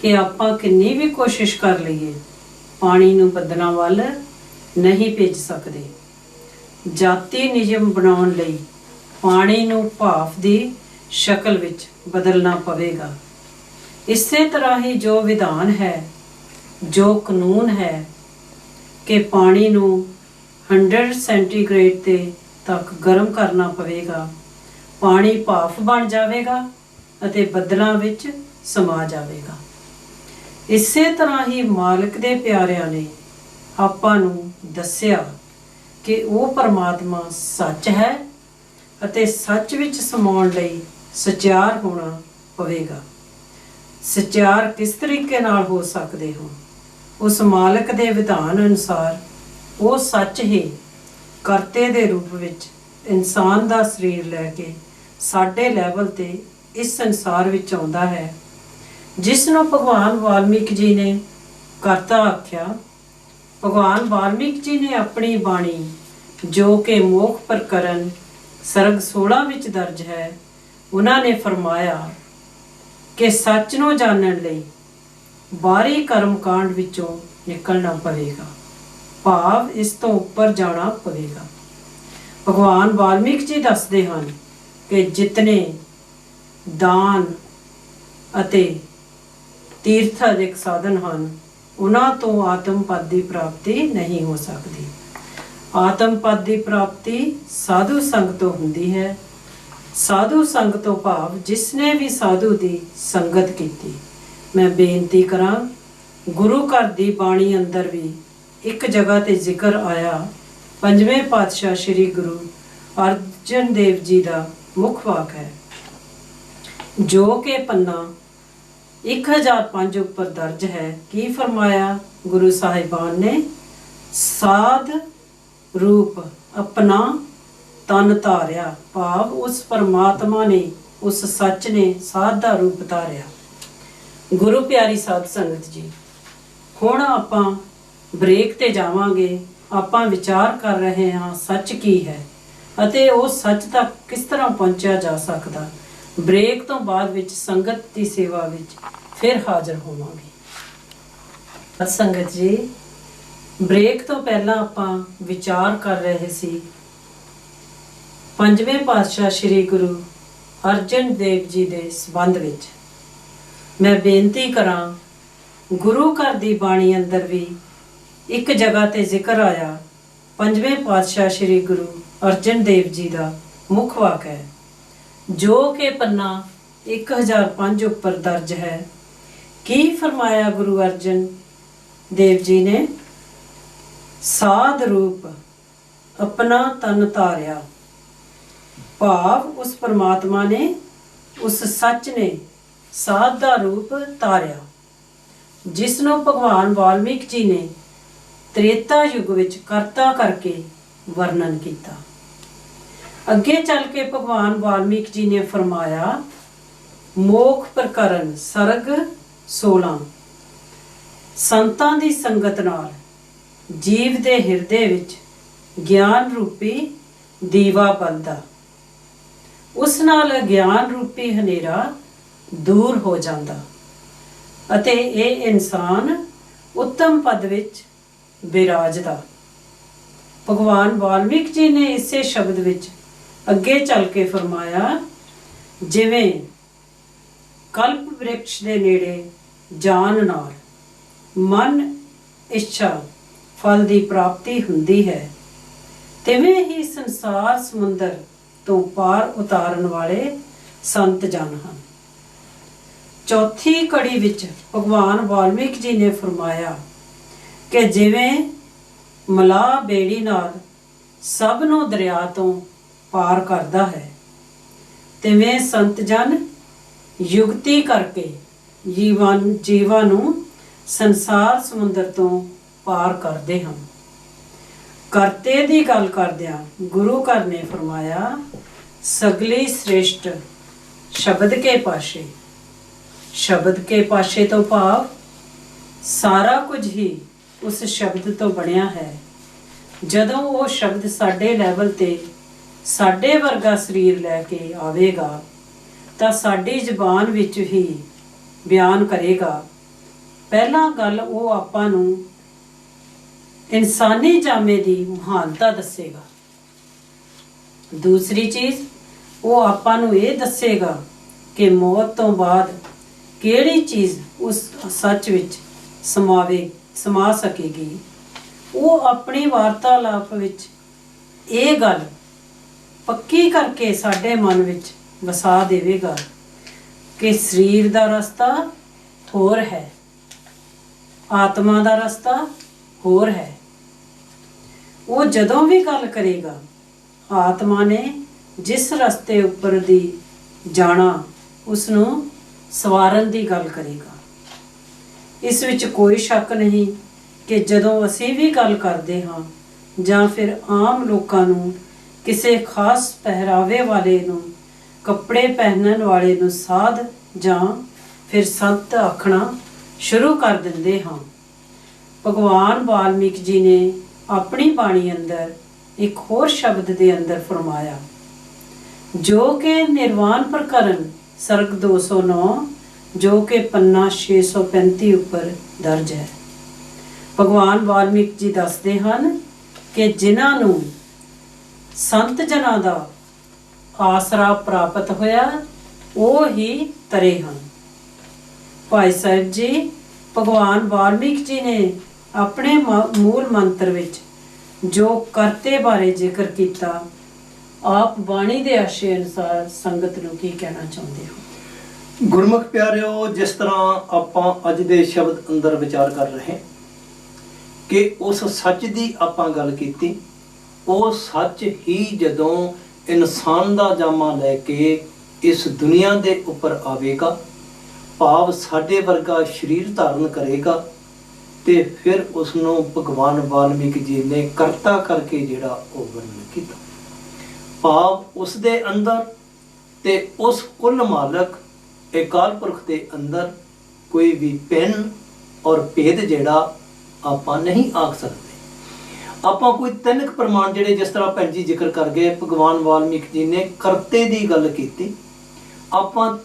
S1: ਕਿ ਆਪਾਂ ਕਿੰਨੀ ਵੀ ਕੋਸ਼ਿਸ਼ ਕਰ ਲਈਏ ਪਾਣੀ ਨੂੰ ਬੱਦਲਾਂ ਵੱਲ ਨਹੀਂ ਭੇਜ ਸਕਦੇ। ਜਾਤੀ ਨਿਯਮ ਬਣਾਉਣ ਲਈ ਪਾਣੀ ਨੂੰ ਭਾਫ ਦੀ ਸ਼ਕਲ ਵਿੱਚ ਬਦਲਣਾ ਪਵੇਗਾ। ਇਸੇ ਤਰ੍ਹਾਂ ਹੀ ਜੋ ਵਿਧਾਨ ਹੈ, ਜੋ ਕਾਨੂੰਨ ਹੈ ਕਿ ਪਾਣੀ ਨੂੰ 100 ਸੈਂਟੀਗ੍ਰੇਡ ਤੇ ਤੱਕ ਗਰਮ ਕਰਨਾ ਪਵੇਗਾ, ਪਾਣੀ ਭਾਫ ਬਣ ਜਾਵੇਗਾ ਅਤੇ ਬੱਦਲਾਂ ਵਿੱਚ ਸਮਾ ਜਾਵੇਗਾ। ਇਸੇ ਤਰ੍ਹਾਂ ਹੀ ਮਾਲਕ ਦੇ ਪਿਆਰਿਆਂ ਨੇ ਆਪਾਂ ਨੂੰ ਦੱਸਿਆ ਕਿ ਉਹ ਪਰਮਾਤਮਾ ਸੱਚ ਹੈ ਅਤੇ ਸੱਚ ਵਿੱਚ ਸਮਾਉਣ ਲਈ ਸਚਿਆਰ ਹੋਣਾ ਪਵੇਗਾ। ਸਚਿਆਰ ਕਿਸ ਤਰੀਕੇ ਨਾਲ ਹੋ ਸਕਦੇ ਹੋ? ਉਸ ਮਾਲਕ ਦੇ ਵਿਧਾਨ ਅਨੁਸਾਰ ਉਹ ਸੱਚ ਹੀ ਕਰਤੇ ਦੇ ਰੂਪ ਵਿੱਚ ਇਨਸਾਨ ਦਾ ਸਰੀਰ ਲੈ ਕੇ ਸਾਡੇ ਲੈਵਲ ਤੇ ਇਸ ਸੰਸਾਰ ਵਿੱਚ ਆਉਂਦਾ ਹੈ, ਜਿਸ ਨੂੰ ਭਗਵਾਨ ਵਾਲਮੀਕ ਜੀ ਨੇ ਕਰਤਾ ਆਖਿਆ। ਭਗਵਾਨ ਵਾਲਮੀਕ ਜੀ ਨੇ ਆਪਣੀ ਬਾਣੀ ਜੋ ਕਿ ਮੋਖ ਪ੍ਰਕਰਨ ਸਰਗ 16 ਵਿੱਚ ਦਰਜ ਹੈ, ਉਹਨਾਂ ਨੇ ਫਰਮਾਇਆ ਕਿ ਸੱਚ ਨੂੰ ਜਾਣਨ ਲਈ ਬਾਹਰੀ ਕਰਮਕਾਂਡ ਵਿੱਚੋਂ ਨਿਕਲਣਾ ਪਵੇਗਾ, ਭਾਵ ਇਸ ਤੋਂ ਉੱਪਰ ਜਾਣਾ ਪਵੇਗਾ। ਭਗਵਾਨ ਵਾਲਮੀਕ ਜੀ ਦੱਸਦੇ ਹਨ ਕਿ ਜਿਤਨੇ ਦਾਨ ਅਤੇ ਤੀਰਥ ਅਦਿਕ ਸਾਧਨ ਹਨ, ਉਹਨਾਂ ਤੋਂ ਆਤਮ ਪਦ ਦੀ ਪ੍ਰਾਪਤੀ ਨਹੀਂ ਹੋ ਸਕਦੀ। ਆਤਮ ਪਦ ਦੀ ਪ੍ਰਾਪਤੀ ਸਾਧੂ ਸੰਗ ਤੋਂ ਹੁੰਦੀ ਹੈ। ਸਾਧੂ ਸੰਗ ਤੋਂ ਭਾਵ ਜਿਸਨੇ ਵੀ ਸਾਧੂ ਦੀ ਸੰਗਤ ਕੀਤੀ। ਮੈਂ ਬੇਨਤੀ ਕਰਾਂ, ਗੁਰੂ ਘਰ ਦੀ ਬਾਣੀ ਅੰਦਰ ਵੀ ਇੱਕ ਜਗ੍ਹਾ ਤੇ ਜ਼ਿਕਰ ਆਇਆ, ਪੰਜਵੇਂ ਪਾਤਸ਼ਾਹ ਸ੍ਰੀ ਗੁਰੂ ਅਰਜਨ ਦੇਵ ਜੀ ਦਾ ਮੁੱਖ ਵਾਕ ਹੈ, ਜੋ ਕਿ ਪੰਨਾ 1005 ਉੱਪਰ ਦਰਜ ਹੈ। ਕੀ ਫਰਮਾਇਆ ਗੁਰੂ ਸਾਹਿਬਾਨ ਨੇ? ਸਾਧ ਰੂਪ ਆਪਣਾ ਤਨ ਧਾਰਿਆ, ਭਾਵ ਉਸ ਪਰਮਾਤਮਾ ਨੇ, ਉਸ ਸੱਚ ਨੇ ਸਾਧ ਦਾ ਰੂਪ ਧਾਰਿਆ। ਗੁਰੂ ਪਿਆਰੀ ਸਾਧ ਸੰਗਤ ਜੀ, ਹੁਣ ਆਪਾਂ ਬ੍ਰੇਕ ਤੇ ਜਾਵਾਂਗੇ। ਆਪਾਂ ਵਿਚਾਰ ਕਰ ਰਹੇ ਹਾਂ ਸੱਚ ਕੀ ਹੈ ਅਤੇ ਉਹ ਸੱਚ ਤੱਕ ਕਿਸ ਤਰ੍ਹਾਂ ਪਹੁੰਚਿਆ ਜਾ ਸਕਦਾ। ਬ੍ਰੇਕ ਤੋਂ ਬਾਅਦ ਵਿੱਚ ਸੰਗਤ ਦੀ ਸੇਵਾ ਵਿੱਚ ਫਿਰ ਹਾਜ਼ਰ ਹੋਵਾਂਗੇ। ਸੰਗਤ ਜੀ, ਬ੍ਰੇਕ ਤੋਂ ਪਹਿਲਾਂ ਆਪਾਂ ਵਿਚਾਰ ਕਰ ਰਹੇ ਸੀ ਪੰਜਵੇਂ ਪਾਤਸ਼ਾਹ ਸ੍ਰੀ ਗੁਰੂ ਅਰਜਨ ਦੇਵ ਜੀ ਦੇ ਸੰਬੰਧ ਵਿੱਚ। ਮੈਂ ਬੇਨਤੀ ਕਰਾਂ, ਗੁਰੂ ਘਰ ਦੀ ਬਾਣੀ ਅੰਦਰ ਵੀ ਇੱਕ ਜਗ੍ਹਾ ਤੇ ਜ਼ਿਕਰ ਆਇਆ, ਪੰਜਵੇਂ ਪਾਤਸ਼ਾਹ ਸ੍ਰੀ ਗੁਰੂ ਅਰਜਨ ਦੇਵ ਜੀ ਦਾ ਮੁੱਖ ਵਾਕ ਹੈ, ਜੋ ਕਿ ਪੰਨਾ 1005 ਉੱਪਰ ਦਰਜ ਹੈ। ਕੀ ਫਰਮਾਇਆ ਗੁਰੂ ਅਰਜਨ ਦੇਵ ਜੀ ਨੇ? ਸਾਧ ਰੂਪ ਆਪਣਾ ਤਨ ਧਾਰਿਆ, ਭਾਵ ਉਸ ਪਰਮਾਤਮਾ ਨੇ, ਉਸ ਸੱਚ ਨੇ ਸਾਧ ਦਾ ਰੂਪ ਧਾਰਿਆ, ਜਿਸ ਨੂੰ ਭਗਵਾਨ ਵਾਲਮੀਕ ਜੀ ਨੇ ਤ੍ਰੇਤਾ ਯੁੱਗ ਵਿੱਚ ਕਰਤਾ ਕਰਕੇ ਵਰਣਨ ਕੀਤਾ। ਅੱਗੇ ਚੱਲ ਕੇ ਭਗਵਾਨ ਵਾਲਮੀਕ ਜੀ ਨੇ ਫਰਮਾਇਆ, ਮੋਖ ਪ੍ਰਕਰਨ ਸਰਗ 16, ਸੰਤਾਂ ਦੀ ਸੰਗਤ ਨਾਲ ਜੀਵ ਦੇ ਹਿਰਦੇ ਵਿੱਚ ਗਿਆਨ ਰੂਪੀ ਦੀਵਾ ਬਲਦਾ, ਉਸ ਨਾਲ ਗਿਆਨ ਰੂਪੀ ਹਨੇਰਾ ਦੂਰ ਹੋ ਜਾਂਦਾ ਅਤੇ ਇਹ ਇਨਸਾਨ ਉੱਤਮ ਪਦ ਵਿੱਚ ਬਿਰਾਜਦਾ। ਭਗਵਾਨ ਵਾਲਮੀਕ ਜੀ ਨੇ ਇਸੇ ਸ਼ਬਦ ਵਿੱਚ ਅੱਗੇ ਚੱਲ ਕੇ ਫਰਮਾਇਆ, ਜਿਵੇਂ ਕਲਪ ਬ੍ਰਿਕਸ਼ ਦੇ ਨੇੜੇ ਜਾਣ ਨਾਲ ਮਨ ਇੱਛਾ ਫਲ ਦੀ ਪ੍ਰਾਪਤੀ ਹੁੰਦੀ ਹੈ, ਤਿਵੇਂ ਹੀ ਸੰਸਾਰ ਸਮੁੰਦਰ ਤੋਂ ਪਾਰ ਉਤਾਰਨ ਵਾਲੇ ਸੰਤ ਜਨ ਹਨ। ਚੌਥੀ ਕੜੀ ਵਿੱਚ ਭਗਵਾਨ ਵਾਲਮੀਕ ਜੀ ਨੇ ਫਰਮਾਇਆ ਕਿ ਜਿਵੇਂ ਮਲਾਹ ਬੇੜੀ ਨਾਲ ਸਭ ਨੂੰ ਦਰਿਆ ਤੋਂ ਪਾਰ ਕਰਦਾ ਹੈ, ਤਿਵੇਂ ਸੰਤ ਜਨ ਯੁਗਤੀ ਕਰਕੇ ਜੀਵਾਂ ਨੂੰ ਸੰਸਾਰ ਸਮੁੰਦਰ ਤੋਂ ਪਾਰ ਕਰਦੇ ਹਨ। ਕਰਤੇ ਦੀ ਗੱਲ ਕਰਦਿਆਂ ਗੁਰੂ ਘਰ ਨੇ ਫਰਮਾਇਆ, ਸਗਲੀ ਸ੍ਰੇਸ਼ਟ ਸ਼ਬਦ ਕੇ ਪਾਸ਼ੇ। ਸ਼ਬਦ ਕੇ ਪਾਸ਼ੇ ਤੋਂ ਭਾਵ ਸਾਰਾ ਕੁਝ ਹੀ ਉਸ ਸ਼ਬਦ ਤੋਂ ਬਣਿਆ ਹੈ। ਜਦੋਂ ਉਹ ਸ਼ਬਦ ਸਾਡੇ ਲੈਵਲ ਤੇ ਸਾਡੇ ਵਰਗਾ ਸਰੀਰ ਲੈ ਕੇ ਆਵੇਗਾ ਤਾਂ ਸਾਡੀ ਜ਼ੁਬਾਨ ਵਿੱਚ ਹੀ ਬਿਆਨ ਕਰੇਗਾ। ਪਹਿਲਾਂ ਗੱਲ, ਉਹ ਆਪਾਂ ਨੂੰ ਇਨਸਾਨੀ ਜਾਮੇ ਦੀ ਮਹਾਨਤਾ ਦੱਸੇਗਾ। ਦੂਸਰੀ ਚੀਜ਼, ਉਹ ਆਪਾਂ ਨੂੰ ਇਹ ਦੱਸੇਗਾ ਕਿ ਮੌਤ ਤੋਂ ਬਾਅਦ ਕਿਹੜੀ ਚੀਜ਼ ਉਸ ਸੱਚ ਵਿੱਚ ਸਮਾ ਸਕੇਗੀ। ਉਹ ਆਪਣੀ ਵਾਰਤਾਲਾਪ ਵਿੱਚ ਇਹ ਗੱਲ ਪੱਕੀ ਕਰਕੇ ਸਾਡੇ ਮਨ ਵਿੱਚ ਵਸਾ ਦੇਵੇਗਾ ਕਿ ਸਰੀਰ ਦਾ ਰਸਤਾ ਹੋਰ ਹੈ, ਆਤਮਾ ਦਾ ਰਸਤਾ ਹੋਰ ਹੈ। ਉਹ ਜਦੋਂ ਵੀ ਗੱਲ ਕਰੇਗਾ, ਆਤਮਾ ਨੇ ਜਿਸ ਰਸਤੇ ਉੱਪਰ ਦੀ ਜਾਣਾ ਉਸ ਨੂੰ ਸਵਾਰਨ ਦੀ ਗੱਲ ਕਰੇਗਾ। ਇਸ ਵਿੱਚ ਕੋਈ ਸ਼ੱਕ ਨਹੀਂ ਕਿ ਜਦੋਂ ਅਸੀਂ ਵੀ ਗੱਲ ਕਰਦੇ ਹਾਂ ਜਾਂ ਫਿਰ ਆਮ ਲੋਕਾਂ ਨੂੰ ਕਿਸੇ ਖਾਸ ਪਹਿਰਾਵੇ ਵਾਲੇ ਨੂੰ, ਕੱਪੜੇ ਪਹਿਨਣ ਵਾਲੇ ਨੂੰ ਸਾਧ ਜਾਂ ਫਿਰ ਸੰਤ ਆਖਣਾ ਸ਼ੁਰੂ ਕਰ ਦਿੰਦੇ ਹਾਂ। ਭਗਵਾਨ ਵਾਲਮੀਕ ਜੀ ਨੇ ਆਪਣੀ ਬਾਣੀ ਅੰਦਰ ਇੱਕ ਹੋਰ ਸ਼ਬਦ ਦੇ ਅੰਦਰ ਫਰਮਾਇਆ, ਜੋ ਕਿ ਨਿਰਵਾਣ ਪ੍ਰਕਰਨ ਸਰਗ 209, ਜੋ ਕਿ ਪੰਨਾ 635 ਉੱਪਰ ਦਰਜ ਹੈ। ਭਗਵਾਨ ਵਾਲਮੀਕ ਜੀ ਦੱਸਦੇ ਹਨ ਕਿ ਜਿਨ੍ਹਾਂ ਨੂੰ ਸੰਤ ਜਨਾਂ ਦਾ ਆਸਰਾ ਪ੍ਰਾਪਤ ਹੋਇਆ ਉਹ ਹੀ ਤਰੇ ਹਨ। ਭਾਈ ਸਾਹਿਬ ਜੀ, ਭਗਵਾਨ ਵਾਲਮੀਕ ਜੀ ਨੇ ਆਪਣੇ ਮੂਲ ਮੰਤਰ ਵਿੱਚ ਜੋ ਕਰਤੇ ਬਾਰੇ ਜ਼ਿਕਰ ਕੀਤਾ, ਆਪ ਬਾਣੀ ਦੇ ਆਸ਼ੇ ਅਨੁਸਾਰ ਸੰਗਤ ਨੂੰ ਕੀ ਕਹਿਣਾ ਚਾਹੁੰਦੇ ਹੋ?
S2: ਗੁਰਮੁਖ ਪਿਆਰਿਓ, ਜਿਸ ਤਰ੍ਹਾਂ ਆਪਾਂ ਅੱਜ ਦੇ ਸ਼ਬਦ ਅੰਦਰ ਵਿਚਾਰ ਕਰ ਰਹੇ ਕਿ ਉਸ ਸੱਚ ਦੀ ਆਪਾਂ ਗੱਲ ਕੀਤੀ, ਉਹ ਸੱਚ ਹੀ ਜਦੋਂ ਇਨਸਾਨ ਦਾ ਜਾਮਾ ਲੈ ਕੇ ਇਸ ਦੁਨੀਆ ਦੇ ਉੱਪਰ ਆਵੇਗਾ, ਭਾਵ ਸਾਡੇ ਵਰਗਾ ਸਰੀਰ ਧਾਰਨ ਕਰੇਗਾ, ਤੇ ਫਿਰ ਉਸ ਨੂੰ ਭਗਵਾਨ ਵਾਲਮੀਕ ਜੀ ਨੇ ਕਰਤਾ ਕਰਕੇ ਜਿਹੜਾ ਉਹ ਵਰਣਨ ਕੀਤਾ। ਭਾਵ ਉਸ ਦੇ ਅੰਦਰ ਤੇ ਉਸ ਕੁੱਲ ਮਾਲਕ ਅਕਾਲ ਪੁਰਖ ਦੇ ਅੰਦਰ ਕੋਈ ਵੀ ਭਿੰਨ ਔਰ ਭੇਦ ਜਿਹੜਾ ਆਪਾਂ ਨਹੀਂ ਆਖ ਸਕਦੇ। ਆਪਾਂ ਕੋਈ ਤਿੰਨ ਕੁ ਪ੍ਰਮਾਣ ਜਿਹੜੇ ਜਿਸ ਤਰ੍ਹਾਂ ਭੈਣ ਜੀ ਜ਼ਿਕਰ ਕਰ ਗਏ, ਭਗਵਾਨ ਵਾਲਮੀਕ ਜੀ ਨੇ ਕਰਤੇ ਦੀ ਗੱਲ ਕੀਤੀ। ਆਪਾਂ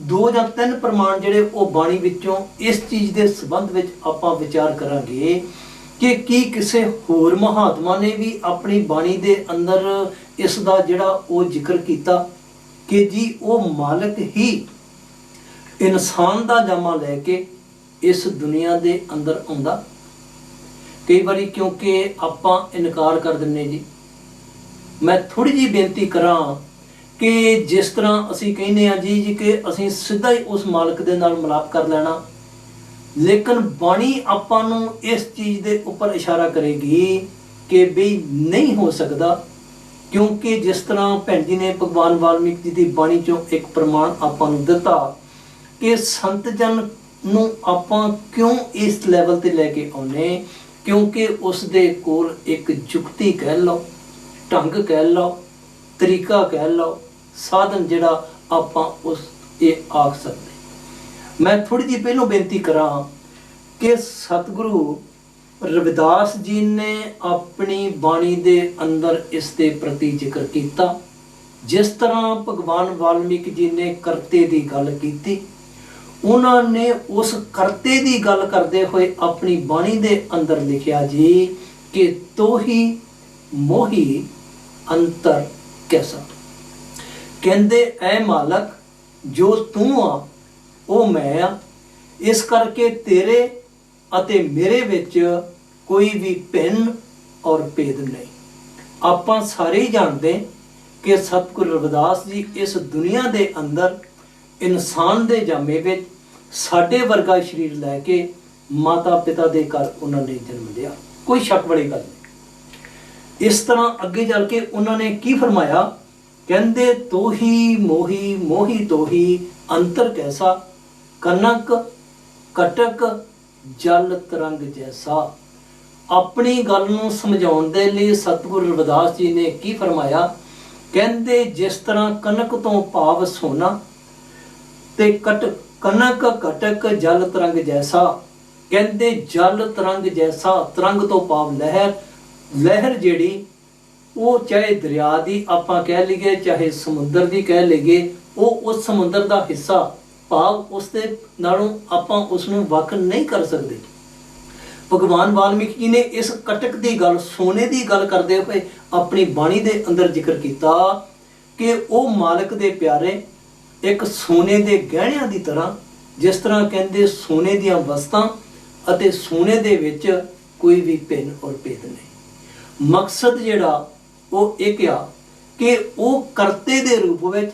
S2: 2 ਜਾਂ 3 ਪ੍ਰਮਾਣ ਜਿਹੜੇ ਉਹ ਬਾਣੀ ਵਿੱਚੋਂ ਇਸ ਚੀਜ਼ ਦੇ ਸੰਬੰਧ ਵਿੱਚ ਆਪਾਂ ਵਿਚਾਰ ਕਰਾਂਗੇ ਕਿ ਕੀ ਕਿਸੇ ਹੋਰ ਮਹਾਤਮਾ ਨੇ ਵੀ ਆਪਣੀ ਬਾਣੀ ਦੇ ਅੰਦਰ ਇਸ ਦਾ ਜਿਹੜਾ ਉਹ ਜ਼ਿਕਰ ਕੀਤਾ ਕਿ ਜੀ ਉਹ ਮਾਲਕ ਹੀ ਇਨਸਾਨ ਦਾ ਜਾਮਾ ਲੈ ਕੇ ਇਸ ਦੁਨੀਆ ਦੇ ਅੰਦਰ ਆਉਂਦਾ। ਕਈ ਵਾਰੀ ਕਿਉਂਕਿ ਆਪਾਂ ਇਨਕਾਰ ਕਰ ਦਿੰਦੇ ਜੀ। ਮੈਂ ਥੋੜੀ ਜਿਹੀ ਬੇਨਤੀ ਕਰਾਂ ਕਿ ਜਿਸ ਤਰ੍ਹਾਂ ਅਸੀਂ ਕਹਿੰਦੇ ਆ ਜੀ ਕਿ ਅਸੀਂ ਸਿੱਧਾ ਹੀ ਉਸ ਮਾਲਕ ਦੇ ਨਾਲ ਮਿਲਾਪ ਕਰ ਲੈਣਾ, ਲੇਕਿਨ ਬਾਣੀ ਆਪਾਂ ਨੂੰ ਇਸ ਚੀਜ਼ ਦੇ ਉੱਪਰ ਇਸ਼ਾਰਾ ਕਰੇਗੀ ਕਿ ਵੀ ਨਹੀਂ ਹੋ ਸਕਦਾ, ਕਿਉਂਕਿ ਜਿਸ ਤਰ੍ਹਾਂ ਭੈਣ ਜੀ ਨੇ ਭਗਵਾਨ ਵਾਲਮੀਕ ਜੀ ਦੀ ਬਾਣੀ ਚੋਂ ਇੱਕ ਪ੍ਰਮਾਣ ਆਪਾਂ ਨੂੰ ਦਿੱਤਾ ਕਿ ਸੰਤ ਜਨ ਨੂੰ ਆਪਾਂ ਕਿਉਂ ਇਸ ਲੈਵਲ ਤੇ ਲੈ ਕੇ ਆਉਨੇ, ਕਿਉਂਕਿ ਉਸ ਦੇ ਕੋਲ ਇੱਕ ਜੁਗਤੀ ਕਹਿ ਲਓ, ਢੰਗ ਕਹਿ ਲਓ, ਤਰੀਕਾ ਕਹਿ ਲਓ, ਸਾਧਨ ਜਿਹੜਾ ਆਪਾਂ ਉਸ ਇਹ ਆਖ ਸਕਦੇ। ਮੈਂ ਥੋੜੀ ਜਿਹੀ ਪਹਿਲੋਂ ਬੇਨਤੀ ਕਰਾਂ ਕਿ ਸਤਿਗੁਰੂ ਰਵਿਦਾਸ ਜੀ ਨੇ ਆਪਣੀ ਬਾਣੀ ਦੇ ਅੰਦਰ ਇਸ ਦੇ ਪ੍ਰਤੀ ਜ਼ਿਕਰ ਕੀਤਾ। ਜਿਸ ਤਰ੍ਹਾਂ ਭਗਵਾਨ ਵਾਲਮੀਕ ਜੀ ਨੇ ਕਰਤੇ ਦੀ ਗੱਲ ਕੀਤੀ, ਉਹਨਾਂ ਨੇ ਉਸ ਕਰਤੇ ਦੀ ਗੱਲ ਕਰਦੇ ਹੋਏ ਆਪਣੀ ਬਾਣੀ ਦੇ ਅੰਦਰ ਲਿਖਿਆ ਜੀ ਕਿ ਤੋਹੀ ਮੋਹੀ ਅੰਤਰ ਕੈਸਾ। ਕਹਿੰਦੇ ਐ ਮਾਲਕ, ਜੋ ਤੂੰ ਆ ਉਹ ਮੈਂ ਆ, ਇਸ ਕਰਕੇ ਤੇਰੇ ਅਤੇ ਮੇਰੇ ਵਿੱਚ ਕੋਈ ਵੀ ਭਿੰਨ ਔਰ ਭੇਦ ਨਹੀਂ। ਆਪਾਂ ਸਾਰੇ ਹੀ ਜਾਣਦੇ ਕਿ ਸਤਿਗੁਰੂ ਰਵਿਦਾਸ ਜੀ ਇਸ ਦੁਨੀਆ ਦੇ ਅੰਦਰ ਇਨਸਾਨ ਦੇ ਜਾਮੇ ਵਿੱਚ ਸਾਡੇ ਵਰਗਾ ਸਰੀਰ ਲੈ ਕੇ ਮਾਤਾ ਪਿਤਾ ਦੇ ਘਰ ਉਹਨਾਂ ਨੇ ਜਨਮ ਲਿਆ, ਕੋਈ ਸ਼ੱਕ ਵਾਲੀ ਗੱਲ ਨਹੀਂ। ਇਸ ਤਰ੍ਹਾਂ ਅੱਗੇ ਚੱਲ ਕੇ ਉਹਨਾਂ ਨੇ ਕੀ ਫਰਮਾਇਆ, ਕਹਿੰਦੇ ਤੋਹੀ ਮੋਹੀ ਮੋਹੀ ਤੋਹੀ ਅੰਤਰ ਕੈਸਾ, ਕਨਕ ਕਟਕ ਜਲ ਤਰੰਗ ਜੈਸਾ। ਆਪਣੀ ਗੱਲ ਨੂੰ ਸਮਝਾਉਣ ਦੇ ਲਈ ਸਤਿਗੁਰੂ ਰਵਿਦਾਸ ਜੀ ਨੇ ਕੀ ਫਰਮਾਇਆ, ਕਹਿੰਦੇ ਜਿਸ ਤਰ੍ਹਾਂ ਕਨਕ ਤੋਂ ਭਾਵ ਸੋਨਾ ਤੇ ਕਨਕ ਕਟਕ ਜਲ ਤਰੰਗ ਜੈਸਾ। ਕਹਿੰਦੇ ਜਲ ਤਰੰਗ ਜੈਸਾ, ਤਰੰਗ ਤੋਂ ਭਾਵ ਲਹਿਰ, ਲਹਿਰ ਜਿਹੜੀ ਉਹ ਚਾਹੇ ਦਰਿਆ ਦੀ ਆਪਾਂ ਕਹਿ ਲਈਏ, ਚਾਹੇ ਸਮੁੰਦਰ ਦੀ ਕਹਿ ਲਈਏ, ਉਹ ਉਸ ਸਮੁੰਦਰ ਦਾ ਹਿੱਸਾ, ਭਾਵ ਉਸ ਦੇ ਨਾਲੋਂ ਆਪਾਂ ਉਸ ਨੂੰ ਵੱਖ ਨਹੀਂ ਕਰ ਸਕਦੇ। ਭਗਵਾਨ ਵਾਲਮੀਕ ਜੀ ਨੇ ਇਸ ਕਟਕ ਦੀ ਗੱਲ, ਸੋਨੇ ਦੀ ਗੱਲ ਕਰਦੇ ਹੋਏ ਆਪਣੀ ਬਾਣੀ ਦੇ ਅੰਦਰ ਜ਼ਿਕਰ ਕੀਤਾ ਕਿ ਉਹ ਮਾਲਕ ਦੇ ਪਿਆਰੇ ਇੱਕ ਸੋਨੇ ਦੇ ਗਹਿਣਿਆਂ ਦੀ ਤਰ੍ਹਾਂ, ਜਿਸ ਤਰ੍ਹਾਂ ਕਹਿੰਦੇ ਸੋਨੇ ਦੀਆਂ ਵਸਤਾਂ ਅਤੇ ਸੋਨੇ ਦੇ ਵਿੱਚ ਕੋਈ ਵੀ ਭਿੰਨ ਔਰ ਭੇਦ ਨਹੀਂ। ਮਕਸਦ ਜਿਹੜਾ ਉਹ ਇੱਕ ਆ ਕਿ ਉਹ ਕਰਤੇ ਦੇ ਰੂਪ ਵਿੱਚ,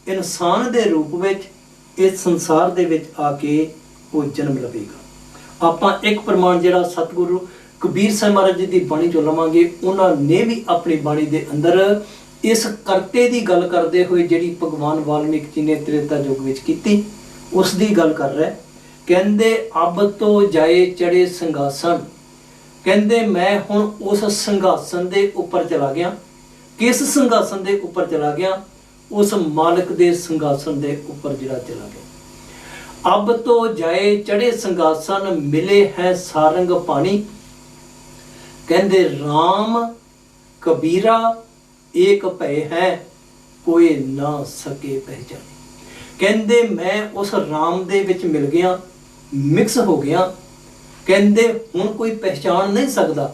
S2: ਇਨਸਾਨ ਦੇ ਰੂਪ ਵਿੱਚ ਇਸ ਸੰਸਾਰ ਦੇ ਵਿੱਚ ਆ ਕੇ ਉਹ ਜਨਮ ਲਵੇਗਾ। ਆਪਾਂ ਇੱਕ ਪ੍ਰਮਾਣ ਜਿਹੜਾ ਸਤਿਗੁਰੂ ਕਬੀਰ ਸਾਹਿਬ ਮਹਾਰਾਜ ਜੀ ਦੀ ਬਾਣੀ ਚੋਂ ਲਵਾਂਗੇ। ਉਹਨਾਂ ਨੇ ਵੀ ਆਪਣੀ ਬਾਣੀ ਦੇ ਅੰਦਰ ਇਸ ਕਰਤੇ ਦੀ ਗੱਲ ਕਰਦੇ ਹੋਏ ਜਿਹੜੀ ਭਗਵਾਨ ਵਾਲਮੀਕ ਜੀ ਨੇ ਤ੍ਰੇਤਾ ਯੁੱਗ ਵਿੱਚ ਕੀਤੀ, ਉਸ ਦੀ ਗੱਲ ਕਰ ਰਿਹਾ। ਕਹਿੰਦੇ ਅਬ ਤੋਂ ਜਾਏ ਚੜੇ ਸਿੰਘਾਸਨ। ਕਹਿੰਦੇ ਮੈਂ ਹੁਣ ਉਸ ਸਿੰਘਾਸਨ ਦੇ ਉੱਪਰ ਚਲਾ ਗਿਆ। ਕਿਸ ਸਿੰਘਾਸਨ ਦੇ ਉੱਪਰ ਚਲਾ ਗਿਆ? ਉਸ ਮਾਲਕ ਦੇ ਸਿੰਘਾਸਨ ਦੇ ਉੱਪਰ ਜਿਹੜਾ ਚਲਾ ਗਿਆ। ਅਬ ਤੋਂ ਜਾਏ ਚੜੇ ਸਿੰਘਾਸਨ, ਮਿਲੇ ਹੈ ਸਾਰੰਗ ਪਾਣੀ। ਕਹਿੰਦੇ ਰਾਮ ਕਬੀਰਾ ਏਕ ਭਏ ਹੈ, ਕੋਈ ਨਾ ਸਕੇ ਪਹਿਚਾਨੇ। ਕਹਿੰਦੇ ਮੈਂ ਉਸ ਰਾਮ ਦੇ ਵਿੱਚ ਮਿਲ ਗਿਆ, ਮਿਕਸ ਹੋ ਗਿਆ। ਕਹਿੰਦੇ ਹੁਣ ਕੋਈ ਪਹਿਚਾਨ ਨਹੀਂ ਸਕਦਾ।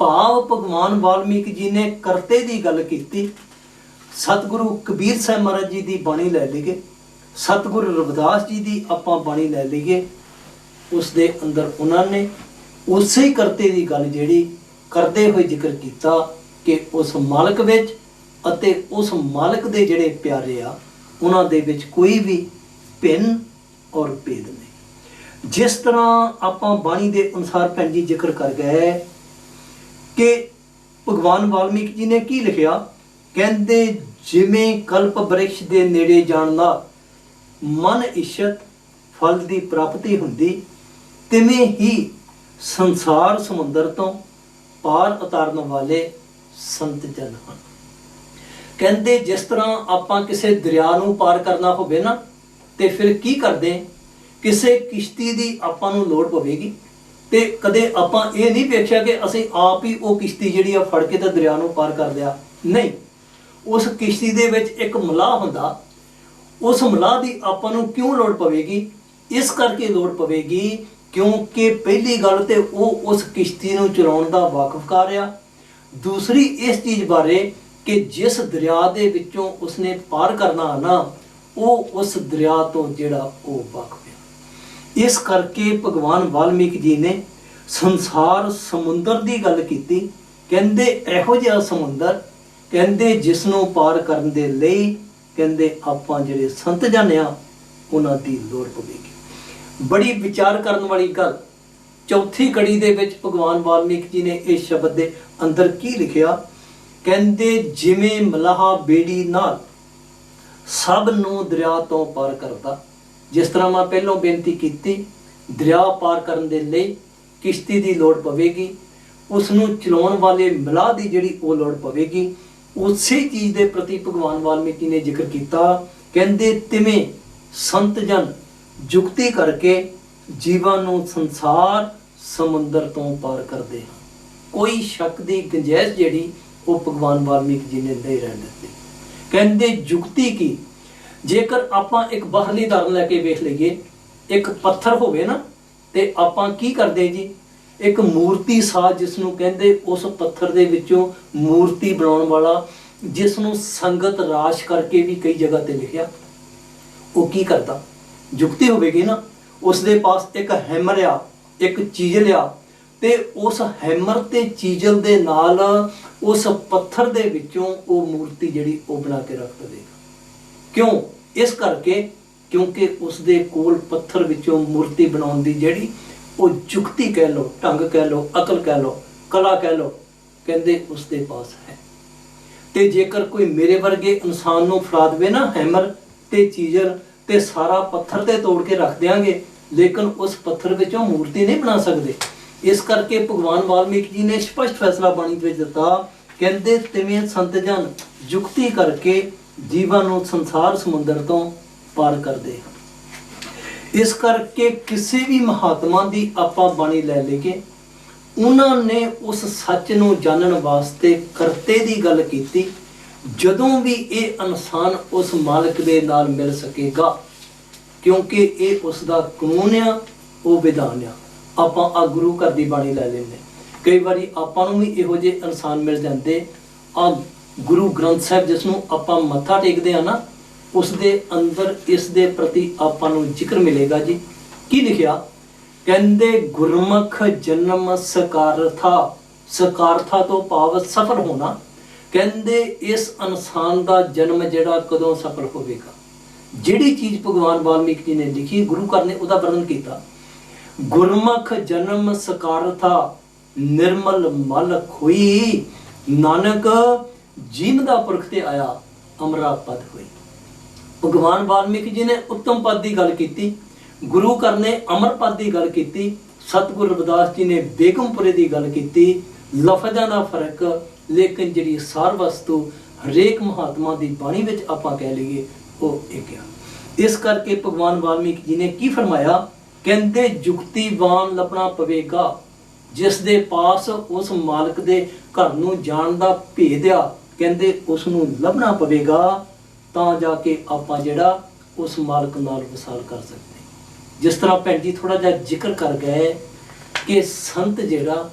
S2: ਭਾਵ ਭਗਵਾਨ ਵਾਲਮੀਕ ਜੀ ਨੇ ਕਰਤੇ ਦੀ ਗੱਲ ਕੀਤੀ। ਸਤਿਗੁਰੂ ਕਬੀਰ ਸਾਹਿਬ ਮਹਾਰਾਜ ਜੀ ਦੀ ਬਾਣੀ ਲੈ ਲਈਏ, ਸਤਿਗੁਰੂ ਰਵਿਦਾਸ ਜੀ ਦੀ ਆਪਾਂ ਬਾਣੀ ਲੈ ਲਈਏ, ਉਸ ਦੇ ਅੰਦਰ ਉਹਨਾਂ ਨੇ ਉਸੇ ਹੀ ਕਰਤੇ ਦੀ ਗੱਲ ਜਿਹੜੀ ਕਰਦੇ ਹੋਏ ਜ਼ਿਕਰ ਕੀਤਾ ਕਿ ਉਸ ਮਾਲਕ ਵਿੱਚ ਅਤੇ ਉਸ ਮਾਲਕ ਦੇ ਜਿਹੜੇ ਪਿਆਰੇ ਆ ਉਹਨਾਂ ਦੇ ਵਿੱਚ ਕੋਈ ਵੀ ਭਿੰਨ ਔਰ ਭੇਦ ਨਹੀਂ। ਜਿਸ ਤਰ੍ਹਾਂ ਆਪਾਂ ਬਾਣੀ ਦੇ ਅਨੁਸਾਰ ਭੈਣ ਜੀ ਜ਼ਿਕਰ ਕਰ ਗਏ ਕਿ ਭਗਵਾਨ ਵਾਲਮੀਕ ਜੀ ਨੇ ਕੀ ਲਿਖਿਆ ਕਹਿੰਦੇ ਜਿਵੇਂ ਕਲਪ ਬ੍ਰਿਕਸ਼ ਦੇ ਨੇੜੇ ਜਾਣ ਨਾਲ ਮਨ ਇਛਤ ਫਲ ਦੀ ਪ੍ਰਾਪਤੀ ਹੁੰਦੀ, ਤਿਵੇਂ ਹੀ ਸੰਸਾਰ ਸਮੁੰਦਰ ਤੋਂ ਪਾਰ ਉਤਾਰਨ ਵਾਲੇ ਸੰਤ ਜਨ ਹਨ। ਕਹਿੰਦੇ ਜਿਸ ਤਰ੍ਹਾਂ ਆਪਾਂ ਕਿਸੇ ਦਰਿਆ ਨੂੰ ਪਾਰ ਕਰਨਾ ਹੋਵੇ ਨਾ, ਤੇ ਫਿਰ ਕੀ ਕਰਦੇ, ਕਿਸੇ ਕਿਸ਼ਤੀ ਦੀ ਆਪਾਂ ਨੂੰ ਲੋੜ ਪਵੇਗੀ, ਤੇ ਕਦੇ ਆਪਾਂ ਇਹ ਨਹੀਂ ਵੇਖਿਆ ਕਿ ਅਸੀਂ ਆਪ ਹੀ ਉਹ ਕਿਸ਼ਤੀ ਜਿਹੜੀ ਆ ਫੜ ਕੇ ਤੇ ਦਰਿਆ ਨੂੰ ਪਾਰ ਕਰ ਲਿਆ। ਨਹੀਂ, ਉਸ ਕਿਸ਼ਤੀ ਦੇ ਵਿੱਚ ਇੱਕ ਮਲਾਹ ਹੁੰਦਾ। ਉਸ ਮਲਾਹ ਦੀ ਆਪਾਂ ਨੂੰ ਕਿਉਂ ਲੋੜ ਪਵੇਗੀ? ਇਸ ਕਰਕੇ ਲੋੜ ਪਵੇਗੀ ਕਿਉਂਕਿ ਪਹਿਲੀ ਗੱਲ ਤੇ ਉਹ ਉਸ ਕਿਸ਼ਤੀ ਨੂੰ ਚਲਾਉਣ ਦਾ ਵਾਕਫਕਾਰ ਆ। ਦੂਸਰੀ ਇਸ ਚੀਜ਼ ਬਾਰੇ ਕਿ ਜਿਸ ਦਰਿਆ ਦੇ ਵਿੱਚੋਂ ਉਸਨੇ ਪਾਰ ਕਰਨਾ ਨਾ, ਉਹ ਉਸ ਦਰਿਆ ਤੋਂ ਜਿਹੜਾ ਉਹ ਵਾਕਫ ਆ। ਇਸ ਕਰਕੇ ਭਗਵਾਨ ਵਾਲਮੀਕ ਜੀ ਨੇ ਸੰਸਾਰ ਸਮੁੰਦਰ ਦੀ ਗੱਲ ਕੀਤੀ। ਕਹਿੰਦੇ ਇਹੋ ਜਿਹਾ ਸਮੁੰਦਰ, ਕਹਿੰਦੇ ਜਿਸ ਨੂੰ ਪਾਰ ਕਰਨ ਦੇ ਲਈ ਕਹਿੰਦੇ ਆਪਾਂ ਜਿਹੜੇ ਸੰਤ ਜਨ ਆ ਉਹਨਾਂ ਦੀ ਲੋੜ ਪਵੇਗੀ। ਬੜੀ ਵਿਚਾਰ ਕਰਨ ਵਾਲੀ ਗੱਲ। ਚੌਥੀ ਕੜੀ ਦੇ ਵਿੱਚ ਭਗਵਾਨ ਵਾਲਮੀਕ ਜੀ ਨੇ ਇਸ ਸ਼ਬਦ ਦੇ ਅੰਦਰ ਕੀ ਲਿਖਿਆ? ਕਹਿੰਦੇ ਜਿਵੇਂ ਮਲਾਹ ਬੇੜੀ ਨਾਲ ਸਭ ਨੂੰ ਦਰਿਆ ਤੋਂ ਪਾਰ ਕਰਦਾ। ਜਿਸ ਤਰ੍ਹਾਂ ਮੈਂ ਪਹਿਲਾਂ ਬੇਨਤੀ ਕੀਤੀ, ਦਰਿਆ ਪਾਰ ਕਰਨ ਦੇ ਲਈ ਕਿਸ਼ਤੀ ਦੀ ਲੋੜ ਪਵੇਗੀ, ਉਸ ਨੂੰ ਚਲਾਉਣ ਵਾਲੇ ਮਲਾਹ ਦੀ ਜਿਹੜੀ ਉਹ ਲੋੜ ਪਵੇਗੀ। ਉਸੇ ਚੀਜ਼ ਦੇ ਪ੍ਰਤੀ ਭਗਵਾਨ ਵਾਲਮੀਕ ਜੀ ਨੇ ਜ਼ਿਕਰ ਕੀਤਾ। ਕਹਿੰਦੇ ਤਿਵੇਂ ਸੰਤ ਜਨ ਜੁਗਤੀ ਕਰਕੇ ਜੀਵਾਂ ਨੂੰ ਸੰਸਾਰ ਸਮੁੰਦਰ ਤੋਂ ਪਾਰ ਕਰਦੇ ਹਨ। ਕੋਈ ਸ਼ੱਕ ਦੀ ਗੁੰਜਾਇਸ਼ ਜਿਹੜੀ ਉਹ ਭਗਵਾਨ ਵਾਲਮੀਕ ਜੀ ਨੇ ਨਹੀਂ ਰਹਿਣ ਦਿੱਤੀ। ਕਹਿੰਦੇ ਜੁਗਤੀ ਕੀ? ਜੇਕਰ ਆਪਾਂ ਇੱਕ ਬਾਹਰਲੀ ਉਦਾਹਰਨ ਲੈ ਕੇ ਵੇਖ ਲਈਏ, ਇੱਕ ਪੱਥਰ ਹੋਵੇ ਨਾ, ਤੇ ਆਪਾਂ ਕੀ ਕਰਦੇ ਜੀ, ਇੱਕ ਮੂਰਤੀ ਸਾਜ਼ ਜਿਸ ਨੂੰ ਕਹਿੰਦੇ, ਉਸ ਪੱਥਰ ਦੇ ਵਿੱਚੋਂ ਮੂਰਤੀ ਬਣਾਉਣ ਵਾਲਾ, ਜਿਸ ਨੂੰ ਸੰਗਤ ਰਾਸ਼ ਕਰਕੇ ਵੀ ਕਈ ਜਗ੍ਹਾ ਤੇ ਲਿਖਿਆ, ਉਹ ਕੀ ਕਰਦਾ? ਜੁਗਤੀ ਹੋਵੇਗੀ ਨਾ। ਉਸ ਦੇ ਪਾਸ ਇੱਕ ਹੈਮਰ ਆ, ਇੱਕ ਚੀਜ਼ਲ ਆ, ਤੇ ਉਸ ਹੈਮਰ ਤੇ ਚੀਜ਼ਲ ਦੇ ਨਾਲ ਉਸ ਪੱਥਰ ਦੇ ਵਿੱਚੋਂ ਉਹ ਮੂਰਤੀ ਜਿਹੜੀ ਉਹ ਬਣਾ ਕੇ ਰੱਖ ਦੇਵੇਗਾ। ਕਿਉਂ? ਇਸ ਕਰਕੇ ਕਿਉਂਕਿ ਉਸ ਦੇ ਕੋਲ ਪੱਥਰ ਵਿੱਚੋਂ ਮੂਰਤੀ ਬਣਾਉਣ ਦੀ ਜਿਹੜੀ ਉਹ ਜੁਗਤੀ ਕਹਿ ਲਓ, ਢੰਗ ਕਹਿ ਲਓ, ਅਕਲ ਕਹਿ ਲਓ, ਕਲਾ ਕਹਿ ਲਓ, ਕਹਿੰਦੇ ਉਸ ਦੇ ਪਾਸ ਹੈ। ਤੇ ਜੇਕਰ ਕੋਈ ਮੇਰੇ ਵਰਗੇ ਇਨਸਾਨ ਨੂੰ ਫੜਾ ਦੇਵੇ ਨਾ ਹੈਮਰ ਤੇ ਚੀਜ਼ਲ, ਤੇ ਸਾਰਾ ਪੱਥਰ ਤੇ ਤੋੜ ਕੇ ਰੱਖ ਦਿਆਂਗੇ, ਲੇਕਿਨ ਉਸ ਪੱਥਰ ਵਿੱਚੋਂ ਮੂਰਤੀ ਨਹੀਂ ਬਣਾ ਸਕਦੇ। ਇਸ ਕਰਕੇ ਭਗਵਾਨ ਵਾਲਮੀਕ ਜੀ ਨੇ ਸਪਸ਼ਟ ਫੈਸਲਾ ਬਾਣੀ ਵਿੱਚ ਦਿੱਤਾ। ਕਹਿੰਦੇ ਤਿਵੇਂ ਸੰਤ ਜਨ ਜੁਗਤੀ ਕਰਕੇ ਜੀਵਾਂ ਨੂੰ ਸੰਸਾਰ ਸਮੁੰਦਰ ਤੋਂ ਪਾਰ ਕਰਦੇ ਹਨ। ਇਸ ਕਰਕੇ ਕਿਸੇ ਵੀ ਮਹਾਤਮਾ ਦੀ ਆਪਾਂ ਬਾਣੀ ਲੈ ਲਈਏ, ਉਹਨਾਂ ਨੇ ਉਸ ਸੱਚ ਨੂੰ ਜਾਣਨ ਵਾਸਤੇ ਕਰਤੇ ਦੀ ਗੱਲ ਕੀਤੀ। ਜਦੋਂ ਵੀ ਇਹ ਇਨਸਾਨ ਉਸ ਮਾਲਕ ਦੇ ਨਾਲ ਮਿਲ ਸਕੇਗਾ, ਕਿਉਂਕਿ ਇਹ ਉਸ ਦਾ ਕਾਨੂੰਨ ਆ, ਉਹ ਵਿਧਾਨ ਆ। ਆਪਾਂ ਆ ਗੁਰੂ ਘਰ ਦੀ ਬਾਣੀ ਲੈ ਲੈਂਦੇ, ਕਈ ਵਾਰੀ ਆਪਾਂ ਨੂੰ ਵੀ ਇਹੋ ਜਿਹੇ ਇਨਸਾਨ ਮਿਲ ਜਾਂਦੇ। ਆ ਗੁਰੂ ਗ੍ਰੰਥ ਸਾਹਿਬ ਜਿਸ ਨੂੰ ਆਪਾਂ ਮੱਥਾ ਟੇਕਦੇ ਆ ਨਾ, ਉਸ ਦੇ ਅੰਦਰ ਇਸ ਦੇ ਪ੍ਰਤੀ ਆਪਾਂ ਨੂੰ ਜ਼ਿਕਰ ਮਿਲੇਗਾ ਜੀ। ਕੀ ਲਿਖਿਆ? ਕਹਿੰਦੇ ਗੁਰਮੁਖ ਜਨਮ ਸਕਾਰਥਾ, ਸਕਾਰਥਾ ਤੋਂ ਭਾਵ ਸਫਲ ਹੋਣਾ। ਕਹਿੰਦੇ ਇਸ ਇਨਸਾਨ ਦਾ ਜਨਮ ਜਿਹੜਾ ਕਦੋਂ ਸਫਲ ਹੋਵੇਗਾ? ਜਿਹੜੀ ਚੀਜ਼ ਭਗਵਾਨ ਵਾਲਮੀਕ ਜੀ ਨੇ ਲਿਖੀ, ਗੁਰੂ ਘਰ ਨੇ ਉਹਦਾ ਵਰਣਨ ਕੀਤਾ। ਗੁਰਮੁਖ ਜਨਮ ਸਕਾਰਥਾ ਨਿਰਮਲ ਮਲ ਖੋਈ, ਨਾਨਕ ਜੀਨ ਦਾ ਪੁਰਖ ਤੇ ਆਇਆ ਅਮਰਾ ਪਦ ਹੋਈ। ਭਗਵਾਨ ਵਾਲਮੀਕ ਜੀ ਨੇ ਉੱਤਮ ਪਦ ਦੀ ਗੱਲ ਕੀਤੀ, ਗੁਰੂ ਘਰ ਨੇ ਅਮਰ ਪਦ ਦੀ ਗੱਲ ਕੀਤੀ, ਸਤਿਗੁਰੂ ਰਵਿਦਾਸ ਜੀ ਨੇ ਬੇਗਮਪੁਰੇ ਦੀ ਗੱਲ ਕੀਤੀ। ਲਫ਼ਜ਼ਾਂ ਦਾ ਫਰਕ, ਲੇਕਿਨ ਜਿਹੜੀ ਸਾਰ ਵਸਤੂ ਹਰੇਕ ਮਹਾਤਮਾ ਦੀ ਬਾਣੀ ਵਿੱਚ ਆਪਾਂ ਕਹਿ ਲਈਏ ਉਹ ਇੱਕ ਆ। ਇਸ ਕਰਕੇ ਭਗਵਾਨ ਵਾਲਮੀਕ ਜੀ ਨੇ ਕੀ ਫਰਮਾਇਆ? ਕਹਿੰਦੇ ਜੁਗਤੀਵਾਨ ਲੱਭਣਾ ਪਵੇਗਾ, ਜਿਸ ਦੇ ਪਾਸ ਉਸ ਮਾਲਕ ਦੇ ਘਰ ਨੂੰ ਜਾਣ ਦਾ ਭੇਦ ਆ, ਕਹਿੰਦੇ ਉਸ ਨੂੰ ਲੱਭਣਾ ਪਵੇਗਾ, ਤਾਂ ਜਾ ਕੇ ਆਪਾਂ ਜਿਹੜਾ ਉਸ ਮਾਲਕ ਨਾਲ ਵਿਸਾਲ ਕਰ ਸਕਦੇ। ਜਿਸ ਤਰ੍ਹਾਂ ਭੈਣ ਜੀ ਥੋੜਾ ਜਿਹਾ ਜ਼ਿਕਰ ਕਰ ਗਏ ਕਿ ਸੰਤ ਜਿਹੜਾ,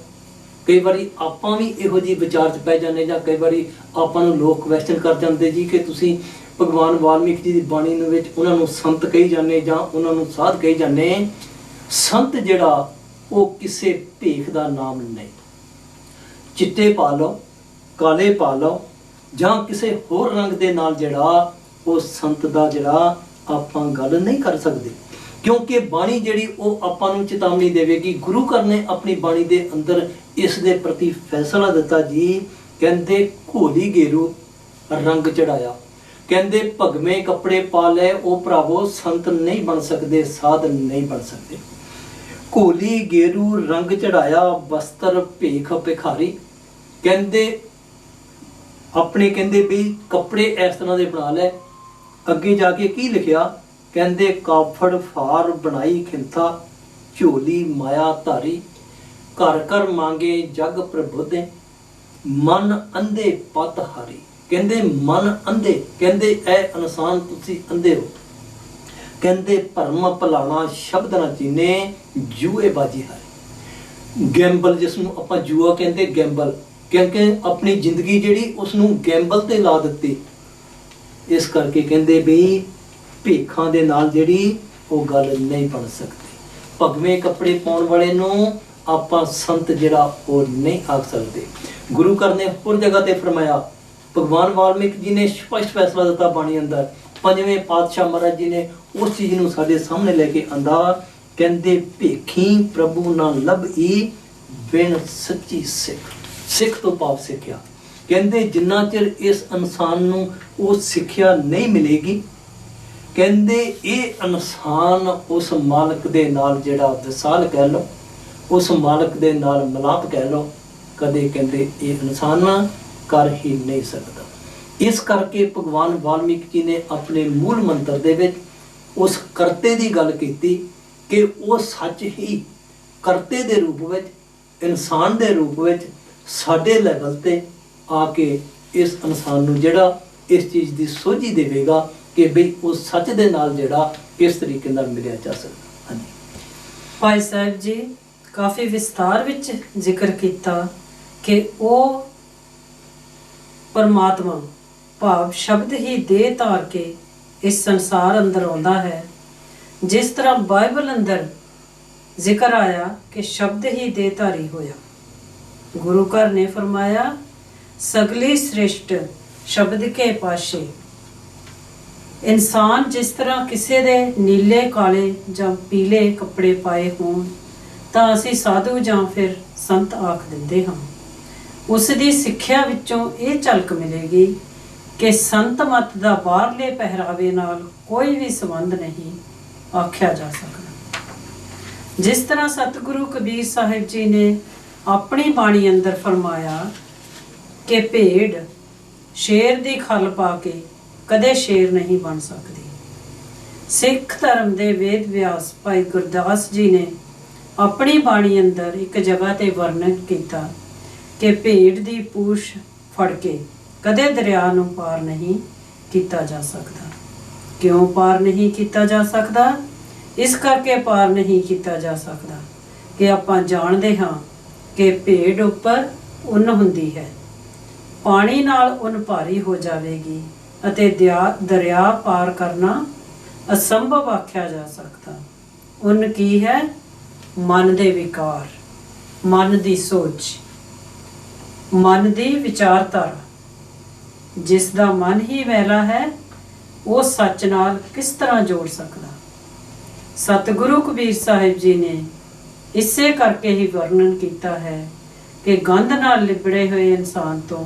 S2: ਕਈ ਵਾਰੀ ਆਪਾਂ ਵੀ ਇਹੋ ਜਿਹੀ ਵਿਚਾਰ 'ਚ ਪੈ ਜਾਂਦੇ, ਜਾਂ ਕਈ ਵਾਰੀ ਆਪਾਂ ਨੂੰ ਲੋਕ ਕੁਐਸਚਨ ਕਰ ਜਾਂਦੇ ਜੀ ਕਿ ਤੁਸੀਂ ਭਗਵਾਨ ਵਾਲਮੀਕ ਜੀ ਦੀ ਬਾਣੀ ਨੂੰ ਵਿੱਚ ਉਹਨਾਂ ਨੂੰ ਸੰਤ ਕਹੀ ਜਾਂਦੇ ਜਾਂ ਉਹਨਾਂ ਨੂੰ ਸਾਧ ਕਹੀ ਜਾਂਦੇ। ਸੰਤ ਜਿਹੜਾ ਉਹ ਕਿਸੇ ਭੇਖ ਦਾ ਨਾਮ ਨਹੀਂ। ਚਿੱਟੇ ਪਾ ਲਓ, ਕਾਲੇ ਪਾ ਲਓ, ਜਾਂ ਕਿਸੇ ਹੋਰ ਰੰਗ ਦੇ ਨਾਲ ਜਿਹੜਾ ਉਹ ਸੰਤ ਦਾ ਜਿਹੜਾ ਆਪਾਂ ਗੱਲ ਨਹੀਂ ਕਰ ਸਕਦੇ, ਕਿਉਂਕਿ ਬਾਣੀ ਜਿਹੜੀ ਉਹ ਆਪਾਂ ਨੂੰ ਚੇਤਾਵਨੀ ਦੇਵੇਗੀ। ਗੁਰੂ ਘਰ ਨੇ ਆਪਣੀ ਬਾਣੀ ਦੇ ਅੰਦਰ ਇਸ ਦੇ ਪ੍ਰਤੀ ਫੈਸਲਾ ਦਿੱਤਾ ਜੀ। ਕਹਿੰਦੇ ਘੋਲੀ ਗੇਰੂ ਰੰਗ ਚੜਾਇਆ। ਕਹਿੰਦੇ ਭਗਵੇਂ ਕੱਪੜੇ ਪਾ ਲੈ ਉਹ ਭਰਾਵੋ ਸੰਤ ਨਹੀਂ ਬਣ ਸਕਦੇ, ਸਾਧ ਨਹੀਂ ਬਣ ਸਕਦੇ। ਘੋਲੀ ਗੇਰੂ ਰੰਗ ਚੜਾਇਆ ਬਸਤਰ ਭੇਖ ਭਿਖਾਰੀ। ਕਹਿੰਦੇ ਆਪਣੇ ਕਹਿੰਦੇ ਵੀ ਕੱਪੜੇ ਇਸ ਤਰ੍ਹਾਂ ਦੇ ਬਣਾ ਲੈ। ਅੱਗੇ ਜਾ ਕੇ ਕੀ ਲਿਖਿਆ? ਕਹਿੰਦੇ ਕਾਫੜ ਫਾਰ ਬਣਾਈ ਖਿੰਥਾ ਝੋਲੀ ਮਾਇਆ ਧਾਰੀ। ਘਰ ਘਰ ਮੰਗੇ ਜਗ ਪ੍ਰਬੁੱਧੇ ਮਨ ਅੰਧੇ ਪਤ ਹਾਰੀ। ਕਹਿੰਦੇ ਮਨ ਅੰਧੇ, ਕਹਿੰਦੇ ਇਹ ਇਨਸਾਨ ਤੁਸੀਂ ਅੰਧੇ ਹੋ। ਕਹਿੰਦੇ ਭਰਮ ਭਲਾਣਾ ਸ਼ਬਦ ਨਾ ਚੀਨੇ ਜੂਏ ਬਾਜੀ ਹਾਰੇ। ਗੈਂਬਲ ਜਿਸ ਨੂੰ ਆਪਾਂ ਜੂਆ ਕਹਿੰਦੇ, ਗੈਂਬਲ, ਕਿਉਂਕਿ ਆਪਣੀ ਜ਼ਿੰਦਗੀ ਜਿਹੜੀ ਉਸ ਨੂੰ ਗੈਂਬਲ ਤੇ ਲਾ ਦਿੱਤੀ। ਇਸ ਕਰਕੇ ਕਹਿੰਦੇ ਵੀ ਭੇਖਾਂ ਦੇ ਨਾਲ ਜਿਹੜੀ ਉਹ ਗੱਲ ਨਹੀਂ ਬਣ ਸਕਦੀ। ਭਗਵੇਂ ਕੱਪੜੇ ਪਾਉਣ ਵਾਲੇ ਨੂੰ ਆਪਾਂ ਸੰਤ ਜਿਹੜਾ ਉਹ ਨਹੀਂ ਆਖ ਸਕਦੇ। ਗੁਰੂ ਘਰ ਨੇ ਹੋਰ ਜਗ੍ਹਾ ਤੇ ਫਰਮਾਇਆ, ਭਗਵਾਨ ਵਾਲਮੀਕ ਜੀ ਨੇ ਸਪਸ਼ਟ ਫੈਸਲਾ ਦਿੱਤਾ ਬਾਣੀ ਅੰਦਰ। ਪੰਜਵੇਂ ਪਾਤਸ਼ਾਹ ਮਹਾਰਾਜ ਜੀ ਨੇ ਉਸ ਚੀਜ਼ ਨੂੰ ਸਾਡੇ ਸਾਹਮਣੇ ਲੈ ਕੇ ਆਂਦਾ। ਕਹਿੰਦੇ ਭੇਖੀ ਪ੍ਰਭੂ ਨਾ ਲੱਭੀ ਬਿਨ ਸੱਚੀ ਸਿੱਖ। ਸਿੱਖ ਤੋਂ ਭਾਵ ਸਿੱਖਿਆ। ਕਹਿੰਦੇ ਜਿੰਨਾ ਚਿਰ ਇਸ ਇਨਸਾਨ ਨੂੰ ਉਹ ਸਿੱਖਿਆ ਨਹੀਂ ਮਿਲੇਗੀ, ਕਹਿੰਦੇ ਇਹ ਇਨਸਾਨ ਉਸ ਮਾਲਕ ਦੇ ਨਾਲ ਜਿਹੜਾ ਵਿਸਾਲ ਕਹਿ ਲਓ, ਉਸ ਮਾਲਕ ਦੇ ਨਾਲ ਮਿਲਾਪ ਕਹਿ ਲਓ, ਕਦੇ ਕਹਿੰਦੇ ਇਹ ਇਨਸਾਨ ਕਰ ਹੀ ਨਹੀਂ ਸਕਦਾ। ਇਸ ਕਰਕੇ ਭਗਵਾਨ ਵਾਲਮੀਕ ਜੀ ਨੇ ਆਪਣੇ ਮੂਲ ਮੰਤਰ ਦੇ ਵਿੱਚ ਉਸ ਕਰਤੇ ਦੀ ਗੱਲ ਕੀਤੀ ਕਿ ਉਹ ਸੱਚ ਹੀ ਕਰਤੇ ਦੇ ਰੂਪ ਵਿੱਚ, ਇਨਸਾਨ ਦੇ ਰੂਪ ਵਿੱਚ ਸਾਡੇ ਲੈਵਲ ਤੇ ਆ ਕੇ ਇਸ ਇਨਸਾਨ ਨੂੰ ਜਿਹੜਾ ਇਸ ਚੀਜ਼ ਦੀ ਸੋਝੀ ਦੇਵੇਗਾ ਕਿ ਬਈ ਉਹ ਸੱਚ ਦੇ ਨਾਲ ਜਿਹੜਾ ਇਸ ਤਰੀਕੇ ਨਾਲ ਮਿਲਿਆ ਜਾ ਸਕਦਾ। ਹਾਂਜੀ
S1: ਭਾਈ ਸਾਹਿਬ ਜੀ ਕਾਫੀ ਵਿਸਥਾਰ ਵਿੱਚ ਜ਼ਿਕਰ ਕੀਤਾ ਕਿ ਉਹ ਪਰਮਾਤਮਾ ਭਾਵ ਸ਼ਬਦ ਹੀ ਦੇਹ ਧਾਰ ਕੇ ਇਸ ਸੰਸਾਰ ਅੰਦਰ ਆਉਂਦਾ ਹੈ। ਜਿਸ ਤਰ੍ਹਾਂ ਬਾਈਬਲ ਅੰਦਰ ਜ਼ਿਕਰ ਆਇਆ ਕਿ ਸ਼ਬਦ ਹੀ ਦੇਹ ਧਾਰੀ ਹੋਇਆ। ਗੁਰੂ ਘਰ ਨੇ ਫਰਮਾਇਆ ਸਗਲੀ ਸ੍ਰਿਸ਼ਟ ਸ਼ਬਦ ਕੇ ਪਾਸ਼ੇ। ਇਨਸਾਨ ਜਿਸ ਤਰ੍ਹਾਂ ਕਿਸੇ ਦੇ ਨੀਲੇ ਕਾਲੇ ਜਾਂ ਪੀਲੇ ਕੱਪੜੇ ਪਾਏ ਹੋਣ ਤਾਂ ਅਸੀਂ ਸਾਧੂ ਜਾਂ ਫਿਰ ਸੰਤ ਆਖ ਦਿੰਦੇ ਹਾਂ। ਉਸ ਦੀ ਸਿੱਖਿਆ ਵਿੱਚੋਂ ਇਹ ਝਲਕ ਮਿਲੇਗੀ ਕਿ ਸੰਤ ਮਤ ਦਾ ਬਾਹਰਲੇ ਪਹਿਰਾਵੇ ਨਾਲ ਕੋਈ ਵੀ ਸੰਬੰਧ ਨਹੀਂ ਆਖਿਆ ਜਾ ਸਕਦਾ। ਜਿਸ ਤਰ੍ਹਾਂ ਸਤਿਗੁਰੂ ਕਬੀਰ ਸਾਹਿਬ ਜੀ ਨੇ ਆਪਣੀ ਬਾਣੀ ਅੰਦਰ ਫਰਮਾਇਆ ਕਿ ਭੇਡ ਸ਼ੇਰ ਦੀ ਖੱਲ ਪਾ ਕੇ ਕਦੇ ਸ਼ੇਰ ਨਹੀਂ ਬਣ ਸਕਦੀ। ਸਿੱਖ ਧਰਮ ਦੇ ਵੇਦ ਵਿਆਸ ਭਾਈ ਗੁਰਦਾਸ ਜੀ ਨੇ ਆਪਣੀ ਬਾਣੀ ਅੰਦਰ ਇੱਕ ਜਗ੍ਹਾ ਤੇ ਵਰਣਨ ਕੀਤਾ ਕਿ ਭੇਡ ਦੀ ਪੂਛ ਫੜ ਕੇ ਕਦੇ ਦਰਿਆ ਨੂੰ ਪਾਰ ਨਹੀਂ ਕੀਤਾ ਜਾ ਸਕਦਾ। ਕਿਉਂ ਪਾਰ ਨਹੀਂ ਕੀਤਾ ਜਾ ਸਕਦਾ? ਇਸ ਕਰਕੇ ਪਾਰ ਨਹੀਂ ਕੀਤਾ ਜਾ ਸਕਦਾ ਕਿ ਆਪਾਂ ਜਾਣਦੇ ਹਾਂ ਕਿ ਭੇਡ ਉੱਪਰ ਉੱਨ ਹੁੰਦੀ ਹੈ, ਪਾਣੀ ਨਾਲ ਉੱਨ ਭਾਰੀ ਹੋ ਜਾਵੇਗੀ ਅਤੇ ਦਰਿਆ ਪਾਰ ਕਰਨਾ ਅਸੰਭਵ ਆਖਿਆ ਜਾ ਸਕਦਾ। ਉੱਨ ਕੀ ਹੈ? ਮਨ ਦੇ ਵਿਕਾਰ, ਮਨ ਦੀ ਸੋਚ, ਮਨ ਦੀ ਵਿਚਾਰਧਾਰਾ। ਜਿਸ ਦਾ ਮਨ ਹੀ ਮੈਲਾ ਹੈ ਉਹ ਸੱਚ ਨਾਲ ਕਿਸ ਤਰ੍ਹਾਂ ਜੋੜ ਸਕਦਾ? ਸਤਿਗੁਰੂ ਕਬੀਰ ਸਾਹਿਬ ਜੀ ਨੇ ਇਸੇ ਕਰਕੇ ਹੀ ਵਰਣਨ ਕੀਤਾ ਹੈ ਕਿ ਗੰਧ ਨਾਲ ਲਿਬੜੇ ਹੋਏ ਇਨਸਾਨ ਤੋਂ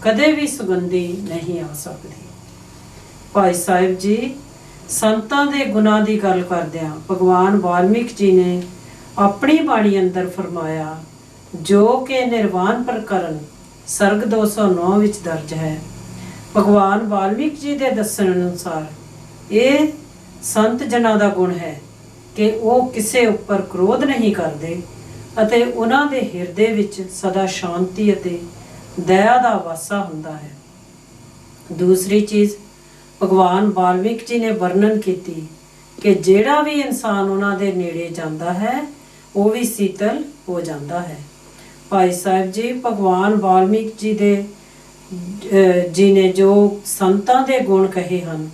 S1: ਕਦੇ ਵੀ ਸੁਗੰਧੀ ਨਹੀਂ ਆ ਸਕਦੀ। ਭਾਈ ਸਾਹਿਬ ਜੀ ਸੰਤਾਂ ਦੇ ਗੁਣਾਂ ਦੀ ਗੱਲ ਕਰਦਿਆਂ ਭਗਵਾਨ ਵਾਲਮੀਕ ਜੀ ਨੇ ਆਪਣੀ ਬਾਣੀ ਅੰਦਰ ਫਰਮਾਇਆ, ਜੋ ਕਿ ਨਿਰਵਾਣ ਪ੍ਰਕਰਨ ਸਰਗ 209 ਵਿੱਚ ਦਰਜ ਹੈ। ਭਗਵਾਨ ਵਾਲਮੀਕ ਜੀ ਦੇ ਦੱਸਣ ਅਨੁਸਾਰ ਇਹ ਸੰਤ ਜਨਾਂ ਦਾ ਗੁਣ ਹੈ ਕਿ ਉਹ ਕਿਸੇ ਉੱਪਰ ਕ੍ਰੋਧ ਨਹੀਂ ਕਰਦੇ ਅਤੇ ਉਹਨਾਂ ਦੇ ਹਿਰਦੇ ਵਿੱਚ ਸਦਾ ਸ਼ਾਂਤੀ ਅਤੇ ਦਇਆ ਦਾ ਵਾਸਾ ਹੁੰਦਾ ਹੈ। ਦੂਸਰੀ ਚੀਜ਼ ਭਗਵਾਨ ਵਾਲਮੀਕ ਜੀ ਨੇ ਵਰਣਨ ਕੀਤੀ ਕਿ ਜਿਹੜਾ ਵੀ ਇਨਸਾਨ ਉਹਨਾਂ ਦੇ ਨੇੜੇ ਜਾਂਦਾ ਹੈ ਉਹ ਵੀ ਸੀਤਲ ਹੋ ਜਾਂਦਾ ਹੈ। ਭਾਈ ਸਾਹਿਬ ਜੀ ਭਗਵਾਨ ਵਾਲਮੀਕ ਜੀ ਨੇ ਜੋ ਸੰਤਾਂ ਦੇ ਗੁਣ ਕਹੇ ਹਨ,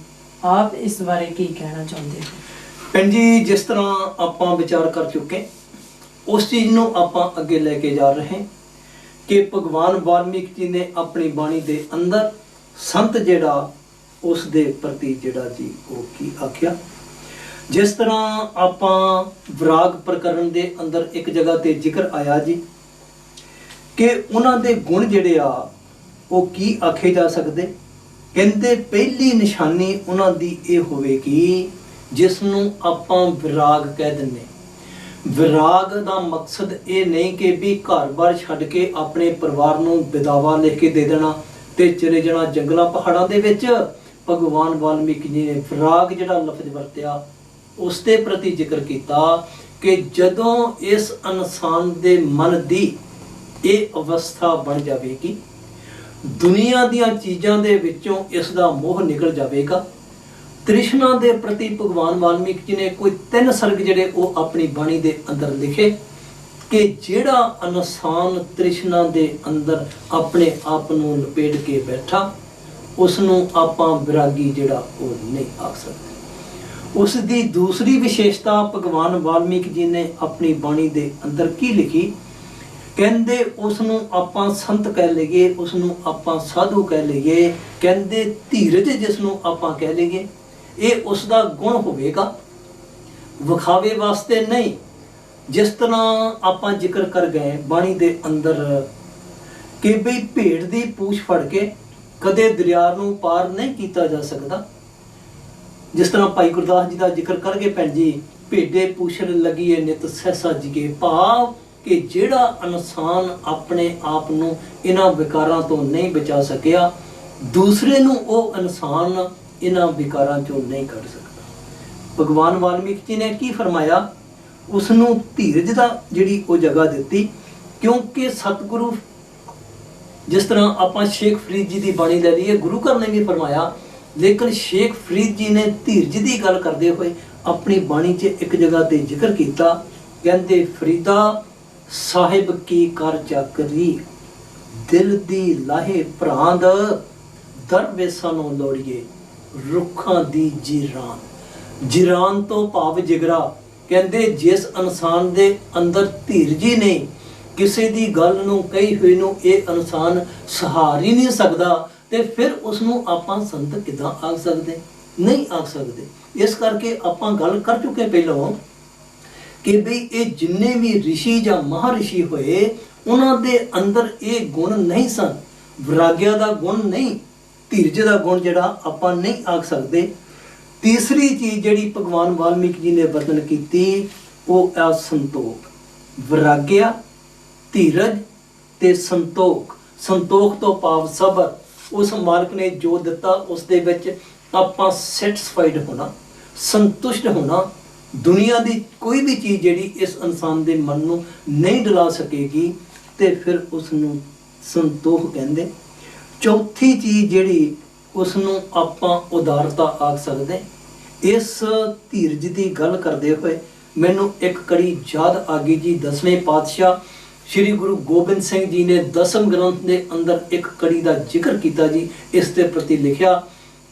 S1: ਆਪ ਇਸ ਬਾਰੇ ਕੀ ਕਹਿਣਾ ਚਾਹੁੰਦੇ ਹੋ?
S2: ਭੈਣ ਜੀ ਜਿਸ ਤਰ੍ਹਾਂ ਆਪਾਂ ਵਿਚਾਰ ਕਰ ਚੁੱਕੇ ਉਸ ਚੀਜ਼ ਨੂੰ ਆਪਾਂ ਅੱਗੇ ਲੈ ਕੇ ਜਾ ਰਹੇ ਕਿ ਭਗਵਾਨ ਵਾਲਮੀਕ ਜੀ ਨੇ ਆਪਣੀ ਬਾਣੀ ਦੇ ਅੰਦਰ ਸੰਤ ਜਿਹੜਾ ਉਸ ਦੇ ਪ੍ਰਤੀ ਜਿਹੜਾ ਜੀ ਉਹ ਕੀ ਆਖਿਆ। ਜਿਸ ਤਰ੍ਹਾਂ ਆਪਾਂ ਵਿਰਾਗ ਪ੍ਰਕਰਨ ਦੇ ਅੰਦਰ ਇੱਕ ਜਗ੍ਹਾ ਤੇ ਜ਼ਿਕਰ ਆਇਆ ਜੀ ਕਿ ਉਹਨਾਂ ਦੇ ਗੁਣ ਜਿਹੜੇ ਆ ਉਹ ਕੀ ਆਖੇ ਜਾ ਸਕਦੇ। ਕਹਿੰਦੇ ਪਹਿਲੀ ਨਿਸ਼ਾਨੀ ਉਹਨਾਂ ਦੀ ਇਹ ਹੋਵੇਗੀ ਜਿਸ ਨੂੰ ਆਪਾਂ ਵਿਰਾਗ ਕਹਿ ਦਿੰਦੇ। ਵਿਰਾਗ ਦਾ ਮਕਸਦ ਇਹ ਨਹੀਂ ਕਿ ਵੀ ਘਰ-ਬਾਰ ਛੱਡ ਕੇ ਆਪਣੇ ਪਰਿਵਾਰ ਨੂੰ ਵਿਦਾਵਾ ਲਿਖ ਕੇ ਦੇ ਦੇਣਾ ਤੇ ਚਲੇ ਜਾਣਾ ਜੰਗਲਾਂ ਪਹਾੜਾਂ ਦੇ ਵਿੱਚ। ਭਗਵਾਨ ਵਾਲਮੀਕੀ ਜੀ ਨੇ ਵਿਰਾਗ ਜਿਹੜਾ ਲਫ਼ਜ਼ ਵਰਤਿਆ ਉਸ ਦੇ ਪ੍ਰਤੀ ਜ਼ਿਕਰ ਕੀਤਾ ਕਿ ਜਦੋਂ ਇਸ ਇਨਸਾਨ ਦੇ ਮਨ ਦੀ ਇਹ ਅਵਸਥਾ ਬਣ ਜਾਵੇਗੀ, ਦੁਨੀਆ ਦੀਆਂ ਚੀਜ਼ਾਂ ਦੇ ਵਿੱਚੋਂ ਇਸ ਦਾ ਮੋਹ ਨਿਕਲ ਜਾਵੇਗਾ। ਤ੍ਰਿਸ਼ਨਾ ਦੇ ਪ੍ਰਤੀ ਭਗਵਾਨ ਵਾਲਮੀਕ ਜੀ ਨੇ ਕੋਈ 3 ਸਰਗ ਜਿਹੜੇ ਉਹ ਆਪਣੀ ਬਾਣੀ ਦੇ ਅੰਦਰ ਲਿਖੇ ਕਿ ਜਿਹੜਾ ਇਨਸਾਨ ਤ੍ਰਿਸ਼ਨਾ ਦੇ ਅੰਦਰ ਆਪਣੇ ਆਪ ਨੂੰ ਲਪੇਟ ਕੇ ਬੈਠਾ, ਉਸ ਨੂੰ ਆਪਾਂ ਵਿਰਾਗੀ ਜਿਹੜਾ ਉਹ ਨਹੀਂ ਆਖ ਸਕਦੇ। ਉਸ ਦੀ ਦੂਸਰੀ ਵਿਸ਼ੇਸ਼ਤਾ ਭਗਵਾਨ ਵਾਲਮੀਕ ਜੀ ਨੇ ਆਪਣੀ ਬਾਣੀ ਦੇ ਅੰਦਰ ਕੀ ਲਿਖੀ? ਕਹਿੰਦੇ ਉਸ ਨੂੰ ਆਪਾਂ ਸੰਤ ਕਹਿ ਲਈਏ, ਉਸ ਨੂੰ ਆਪਾਂ ਸਾਧੂ ਕਹਿ ਲਈਏ, ਕਹਿੰਦੇ ਧੀਰਜ ਜਿਸ ਨੂੰ ਆਪਾਂ ਕਹਿ ਲਈਏ, ਇਹ ਉਸ ਦਾ ਗੁਣ ਹੋਵੇਗਾ, ਵਿਖਾਵੇ ਵਾਸਤੇ ਨਹੀਂ। ਜਿਸ ਤਰ੍ਹਾਂ ਆਪਾਂ ਜ਼ਿਕਰ ਕਰ ਗਏ ਬਾਣੀ ਦੇ ਅੰਦਰ ਕਿ ਬਈ ਭੇਡ ਦੀ ਪੂਛ ਫੜ ਕੇ ਕਦੇ ਦਰਿਆ ਨੂੰ ਪਾਰ ਨਹੀਂ ਕੀਤਾ ਜਾ ਸਕਦਾ। ਜਿਸ ਤਰ੍ਹਾਂ ਭਾਈ ਗੁਰਦਾਸ ਜੀ ਦਾ ਜ਼ਿਕਰ ਕਰਗੇ ਭੈਣ ਜੀ, ਭੇਡੇ ਪੂਛਣ ਲੱਗੀਏ ਨਿਤ ਸਹਿਸਾ ਜੀਏ, ਭਾਵ ਕਿ ਜਿਹੜਾ ਇਨਸਾਨ ਆਪਣੇ ਆਪ ਨੂੰ ਇਹਨਾਂ ਵਿਕਾਰਾਂ ਤੋਂ ਨਹੀਂ ਬਚਾ ਸਕਿਆ, ਦੂਸਰੇ ਨੂੰ ਉਹ ਇਨਸਾਨ ਇਹਨਾਂ ਵਿਕਾਰਾਂ ਚੋਂ ਨਹੀਂ ਕੱਢ ਸਕਦਾ। ਭਗਵਾਨ ਵਾਲਮੀਕ ਜੀ ਨੇ ਕੀ ਫਰਮਾਇਆ? ਉਸ ਨੂੰ ਧੀਰਜ ਦਾ ਜਿਹੜੀ ਉਹ ਜਗ੍ਹਾ ਦਿੱਤੀ, ਕਿਉਂਕਿ ਸਤਿਗੁਰੂ, ਜਿਸ ਤਰ੍ਹਾਂ ਆਪਾਂ ਸ਼ੇਖ ਫਰੀਦ ਜੀ ਦੀ ਬਾਣੀ ਲੈ ਲਈਏ, ਗੁਰੂ ਘਰ ਨੇ ਵੀ ਫਰਮਾਇਆ, ਲੇਕਿਨ ਸ਼ੇਖ ਫਰੀਦ ਜੀ ਨੇ ਧੀਰਜ ਦੀ ਗੱਲ ਕਰਦੇ ਹੋਏ ਆਪਣੀ ਬਾਣੀ 'ਚ ਇੱਕ ਜਗ੍ਹਾ ਤੇ ਜ਼ਿਕਰ ਕੀਤਾ। ਕਹਿੰਦੇ ਫਰੀਦਾ ਸਾਹਿਬ ਕੀ ਕਰ ਚਾਕਰੀ, ਦਿਲ ਦੀ ਲਾਹੇ ਭਰਾਂਦ, ਦਰਵੇਸਾਂ ਨੂੰ ਲੋੜੀਏ ਰੁੱਖਾਂ ਦੀ ਜੀਰਾਨ। ਜੀਰਾਨ ਤੋਂ ਭਾਵ ਜਿਗਰਾ। ਕਹਿੰਦੇ ਜਿਸ ਇਨਸਾਨ ਦੇ ਅੰਦਰ ਧੀਰਜ ਹੀ ਨਹੀਂ, ਕਿਸੇ ਦੀ ਗੱਲ ਨੂੰ ਕਹੀ ਹੋਈ ਨੂੰ ਇਹ ਇਨਸਾਨ ਸਹਾਰ ਹੀ ਨਹੀਂ ਸਕਦਾ, ਤੇ ਫਿਰ ਉਸ ਨੂੰ ਆਪਾਂ ਸੰਤ ਕਿੱਦਾਂ ਆਖ ਸਕਦੇ? ਨਹੀਂ ਆਖ ਸਕਦੇ। ਇਸ ਕਰਕੇ ਆਪਾਂ ਗੱਲ ਕਰ ਚੁੱਕੇ ਪਹਿਲਾਂ ਕਿ ਬਈ ਇਹ ਜਿੰਨੇ ਵੀ ਰਿਸ਼ੀ ਜਾਂ ਮਹਾਰਿਸ਼ੀ ਹੋਏ, ਉਹਨਾਂ ਦੇ ਅੰਦਰ ਇਹ ਗੁਣ ਨਹੀਂ ਸਨ। ਵਿਰਾਗਿਆ ਦਾ ਗੁਣ ਨਹੀਂ, ਧੀਰਜ ਦਾ ਗੁਣ ਜਿਹੜਾ ਆਪਾਂ ਨਹੀਂ ਆਖ ਸਕਦੇ। ਤੀਸਰੀ ਚੀਜ਼ ਜਿਹੜੀ ਭਗਵਾਨ ਵਾਲਮੀਕ ਜੀ ਨੇ ਵਰਣਨ ਕੀਤੀ ਉਹ ਹੈ ਸੰਤੋਖ। ਵਿਰਾਗਿਆ, ਧੀਰਜ ਤੇ ਸੰਤੋਖ। ਸੰਤੋਖ ਤੋਂ ਭਾਵ ਸਬਰ। ਉਸ ਮਾਲਕ ਨੇ ਜੋ ਦਿੱਤਾ ਉਸ ਦੇ ਵਿੱਚ ਆਪਾਂ ਸੈਟੀਸਫਾਈਡ ਹੋਣਾ, ਸੰਤੁਸ਼ਟ ਹੋਣਾ। ਦੁਨੀਆ ਦੀ ਕੋਈ ਵੀ ਚੀਜ਼ ਜਿਹੜੀ ਇਸ ਇਨਸਾਨ ਦੇ ਮਨ ਨੂੰ ਨਹੀਂ ਡਲਾ ਸਕੇਗੀ ਤੇ ਫਿਰ ਉਸ ਨੂੰ ਸੰਤੋਖ ਕਹਿੰਦੇ। ਚੌਥੀ ਚੀਜ਼ ਜਿਹੜੀ ਉਸ ਨੂੰ ਆਪਾਂ ਉਦਾਰਤਾ ਆਖ ਸਕਦੇ। ਇਸ ਧੀਰਜ ਦੀ ਗੱਲ ਕਰਦੇ ਹੋਏ ਮੈਨੂੰ ਇੱਕ ਕੜੀ ਯਾਦ ਆ ਗਈ ਜੀ। 10ਵੇਂ ਪਾਤਸ਼ਾਹ ਸ਼੍ਰੀ ਗੁਰੂ ਗੋਬਿੰਦ ਸਿੰਘ ਜੀ ਨੇ 10ਮ ਗ੍ਰੰਥ ਦੇ ਅੰਦਰ ਇੱਕ ਕੜੀ ਦਾ ਜ਼ਿਕਰ ਕੀਤਾ ਜੀ। ਇਸ ਦੇ ਪ੍ਰਤੀ ਲਿਖਿਆ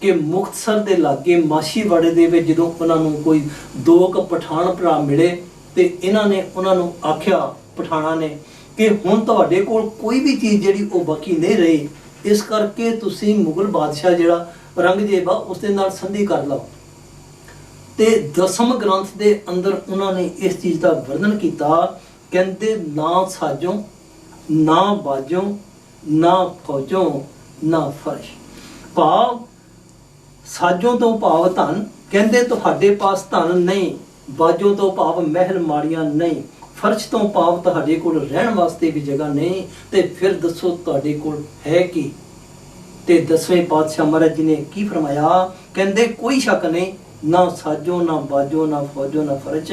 S2: ਕਿ ਮੁਕਤਸਰ ਦੇ ਲਾਗੇ ਮਾਛੀਵਾੜੇ ਦੇ ਵਿੱਚ ਜਦੋਂ ਉਹਨਾਂ ਨੂੰ ਕੋਈ 2 ਪਠਾਨ ਭਰਾ ਮਿਲੇ ਤੇ ਇਹਨਾਂ ਨੇ ਉਹਨਾਂ ਨੂੰ ਆਖਿਆ, ਪਠਾਨਾਂ ਨੇ, ਕਿ ਹੁਣ ਤੁਹਾਡੇ ਕੋਲ ਕੋਈ ਵੀ ਚੀਜ਼ ਜਿਹੜੀ ਉਹ ਬਾਕੀ ਨਹੀਂ ਰਹੀ, ਇਸ ਕਰਕੇ ਤੁਸੀਂ ਮੁਗਲ ਬਾਦਸ਼ਾਹ ਜਿਹੜਾ ਔਰੰਗਜ਼ੇਬ ਆ ਉਸ ਦੇ ਨਾਲ ਸੰਧੀ ਕਰ ਲਓ। ਤੇ 10ਮ ਗ੍ਰੰਥ ਦੇ ਅੰਦਰ ਉਹਨਾਂ ਨੇ ਇਸ ਚੀਜ਼ ਦਾ ਵਰਣਨ ਕੀਤਾ। ਕਹਿੰਦੇ ਨਾ ਸਾਜੋਂ, ਨਾ ਬਾਜੋਂ, ਨਾ ਫੌਜੋਂ, ਨਾ ਫਰਸ਼। ਭਾਵ ਸਾਜੋਂ ਤੋਂ ਭਾਵ ਧਨ। ਕਹਿੰਦੇ ਤੁਹਾਡੇ ਪਾਸ ਧਨ ਨਹੀਂ। ਬਾਜੋਂ ਤੋਂ ਭਾਵ ਮਹਿਲ ਮਾੜੀਆਂ ਨਹੀਂ। ਫਰਸ਼ ਤੋਂ ਭਾਵ ਤੁਹਾਡੇ ਕੋਲ ਰਹਿਣ ਵਾਸਤੇ ਵੀ ਜਗ੍ਹਾ ਨਹੀਂ। ਤੇ ਫਿਰ ਦੱਸੋ ਤੁਹਾਡੇ ਕੋਲ ਹੈ ਕੀ? ਤੇ 10ਵੇਂ ਪਾਤਸ਼ਾਹ ਮਹਾਰਾਜ ਜੀ ਨੇ ਕੀ ਫਰਮਾਇਆ? ਕਹਿੰਦੇ ਕੋਈ ਸ਼ੱਕ ਨਹੀਂ, ਨਾ ਸਾਜੋ, ਨਾ ਬਾਜੋ, ਨਾ ਫੌਜੋ, ਨਾ ਫਰਸ਼,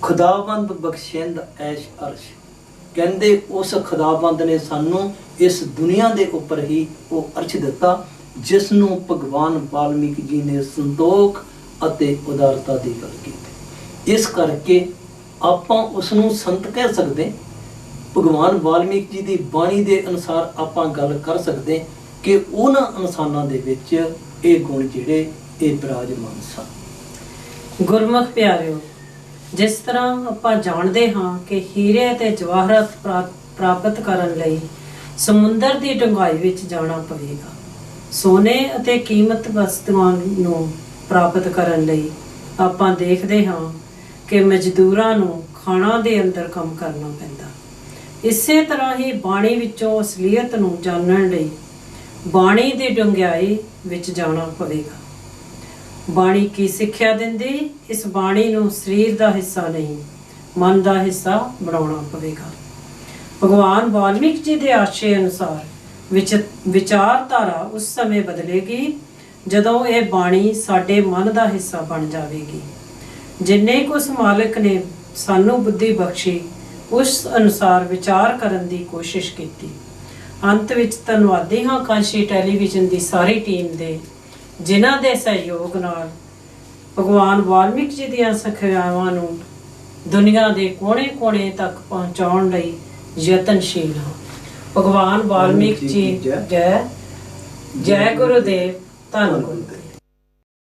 S2: ਖੁਦਾਵੰਦ ਬਖਸ਼ਿੰਦ ਐਸ਼ ਅਰਸ਼। ਕਹਿੰਦੇ ਉਸ ਖੁਦਾਵੰਦ ਨੇ ਸਾਨੂੰ ਇਸ ਦੁਨੀਆ ਦੇ ਉੱਪਰ ਹੀ ਉਹ ਅਰਸ਼ ਦਿੱਤਾ, ਜਿਸ ਨੂੰ ਭਗਵਾਨ ਵਾਲਮੀਕ ਜੀ ਨੇ ਸੰਤੋਖ ਅਤੇ ਉਦਾਰਤਾ ਦੀ ਗੱਲ ਕੀਤੀ। ਇਸ ਕਰਕੇ ਆਪਾਂ ਉਸ ਨੂੰ ਸੰਤ ਕਹਿ ਸਕਦੇ। ਭਗਵਾਨ ਵਾਲਮੀਕ ਜੀ ਦੀ ਬਾਣੀ ਦੇ ਅਨੁਸਾਰ ਆਪਾਂ ਗੱਲ ਕਰ ਸਕਦੇ ਕਿ ਉਹਨਾਂ ਇਨਸਾਨਾਂ ਦੇ ਵਿੱਚ ਇਹ ਗੁਣ ਜਿਹੜੇ ਇਹ ਬਿਰਾਜਮਾਨ ਸਨ।
S1: ਗੁਰਮੁਖ ਪਿਆਰਿਓ, ਜਿਸ ਤਰ੍ਹਾਂ ਆਪਾਂ ਜਾਣਦੇ ਹਾਂ ਕਿ ਹੀਰੇ ਅਤੇ ਜਵਾਹਰਤ ਪ੍ਰਾਪਤ ਕਰਨ ਲਈ ਸਮੁੰਦਰ ਦੀ ਡੂੰਘਾਈ ਵਿੱਚ ਜਾਣਾ ਪਵੇਗਾ। ਸੋਨੇ ਅਤੇ ਕੀਮਤ ਵਸਤੂਆਂ ਨੂੰ ਪ੍ਰਾਪਤ ਕਰਨ ਲਈ ਆਪਾਂ ਦੇਖਦੇ ਹਾਂ ਕਿ ਮਜ਼ਦੂਰਾਂ ਨੂੰ ਖਾਣਾਂ ਦੇ ਅੰਦਰ ਕੰਮ ਕਰਨਾ ਪੈਂਦਾ। ਇਸੇ ਤਰ੍ਹਾਂ ਹੀ ਬਾਣੀ ਵਿੱਚੋਂ ਅਸਲੀਅਤ ਨੂੰ ਜਾਣਨ ਲਈ ਬਾਣੀ ਦੀ ਡੂੰਘਾਈ ਵਿੱਚ ਜਾਣਾ ਪਵੇਗਾ। ਬਾਣੀ ਕੀ ਸਿੱਖਿਆ ਦਿੰਦੀ? ਇਸ ਬਾਣੀ ਨੂੰ ਸਰੀਰ ਦਾ ਹਿੱਸਾ ਨਹੀਂ, ਮਨ ਦਾ ਹਿੱਸਾ ਬਣਾਉਣਾ ਪਵੇਗਾ। ਭਗਵਾਨ ਵਾਲਮੀਕ ਜੀ ਦੇ ਆਸ਼ੇ ਅਨੁਸਾਰ ਵਿਚਾਰਧਾਰਾ ਉਸ ਸਮੇਂ ਬਦਲੇਗੀ ਜਦੋਂ ਇਹ ਬਾਣੀ ਸਾਡੇ ਮਨ ਦਾ ਹਿੱਸਾ ਬਣ ਜਾਵੇਗੀ। ਜਿੰਨੇ ਕੁ ਉਸ ਮਾਲਕ ਨੇ ਸਾਨੂੰ ਬੁੱਧੀ ਬਖਸ਼ੀ, ਉਸ ਅਨੁਸਾਰ ਵਿਚਾਰ ਕਰਨ ਦੀ ਕੋਸ਼ਿਸ਼ ਕੀਤੀ। ਅੰਤ ਵਿੱਚ ਧੰਨਵਾਦੀ ਹਾਂ ਕਾਂਸ਼ੀ ਟੈਲੀਵਿਜ਼ਨ ਦੀ ਸਾਰੀ ਟੀਮ ਦੇ, ਜਿਨ੍ਹਾਂ ਦੇ ਸਹਿਯੋਗ ਨਾਲ ਭਗਵਾਨ ਵਾਲਮੀਕ ਜੀ ਦੀਆਂ ਸਿੱਖਿਆਵਾਂ ਨੂੰ ਦੁਨੀਆ ਦੇ ਕੋਨੇ-ਕੋਨੇ ਤੱਕ ਪਹੁੰਚਾਉਣ ਲਈ ਯਤਨਸ਼ੀਲ ਹਾਂ। ਭਗਵਾਨ ਵਾਲਮੀਕ ਜੀ ਜੈ। ਜੈ ਗੁਰੂਦੇਵ। ਧੰਨ ਗੁਰੂਦੇਵ।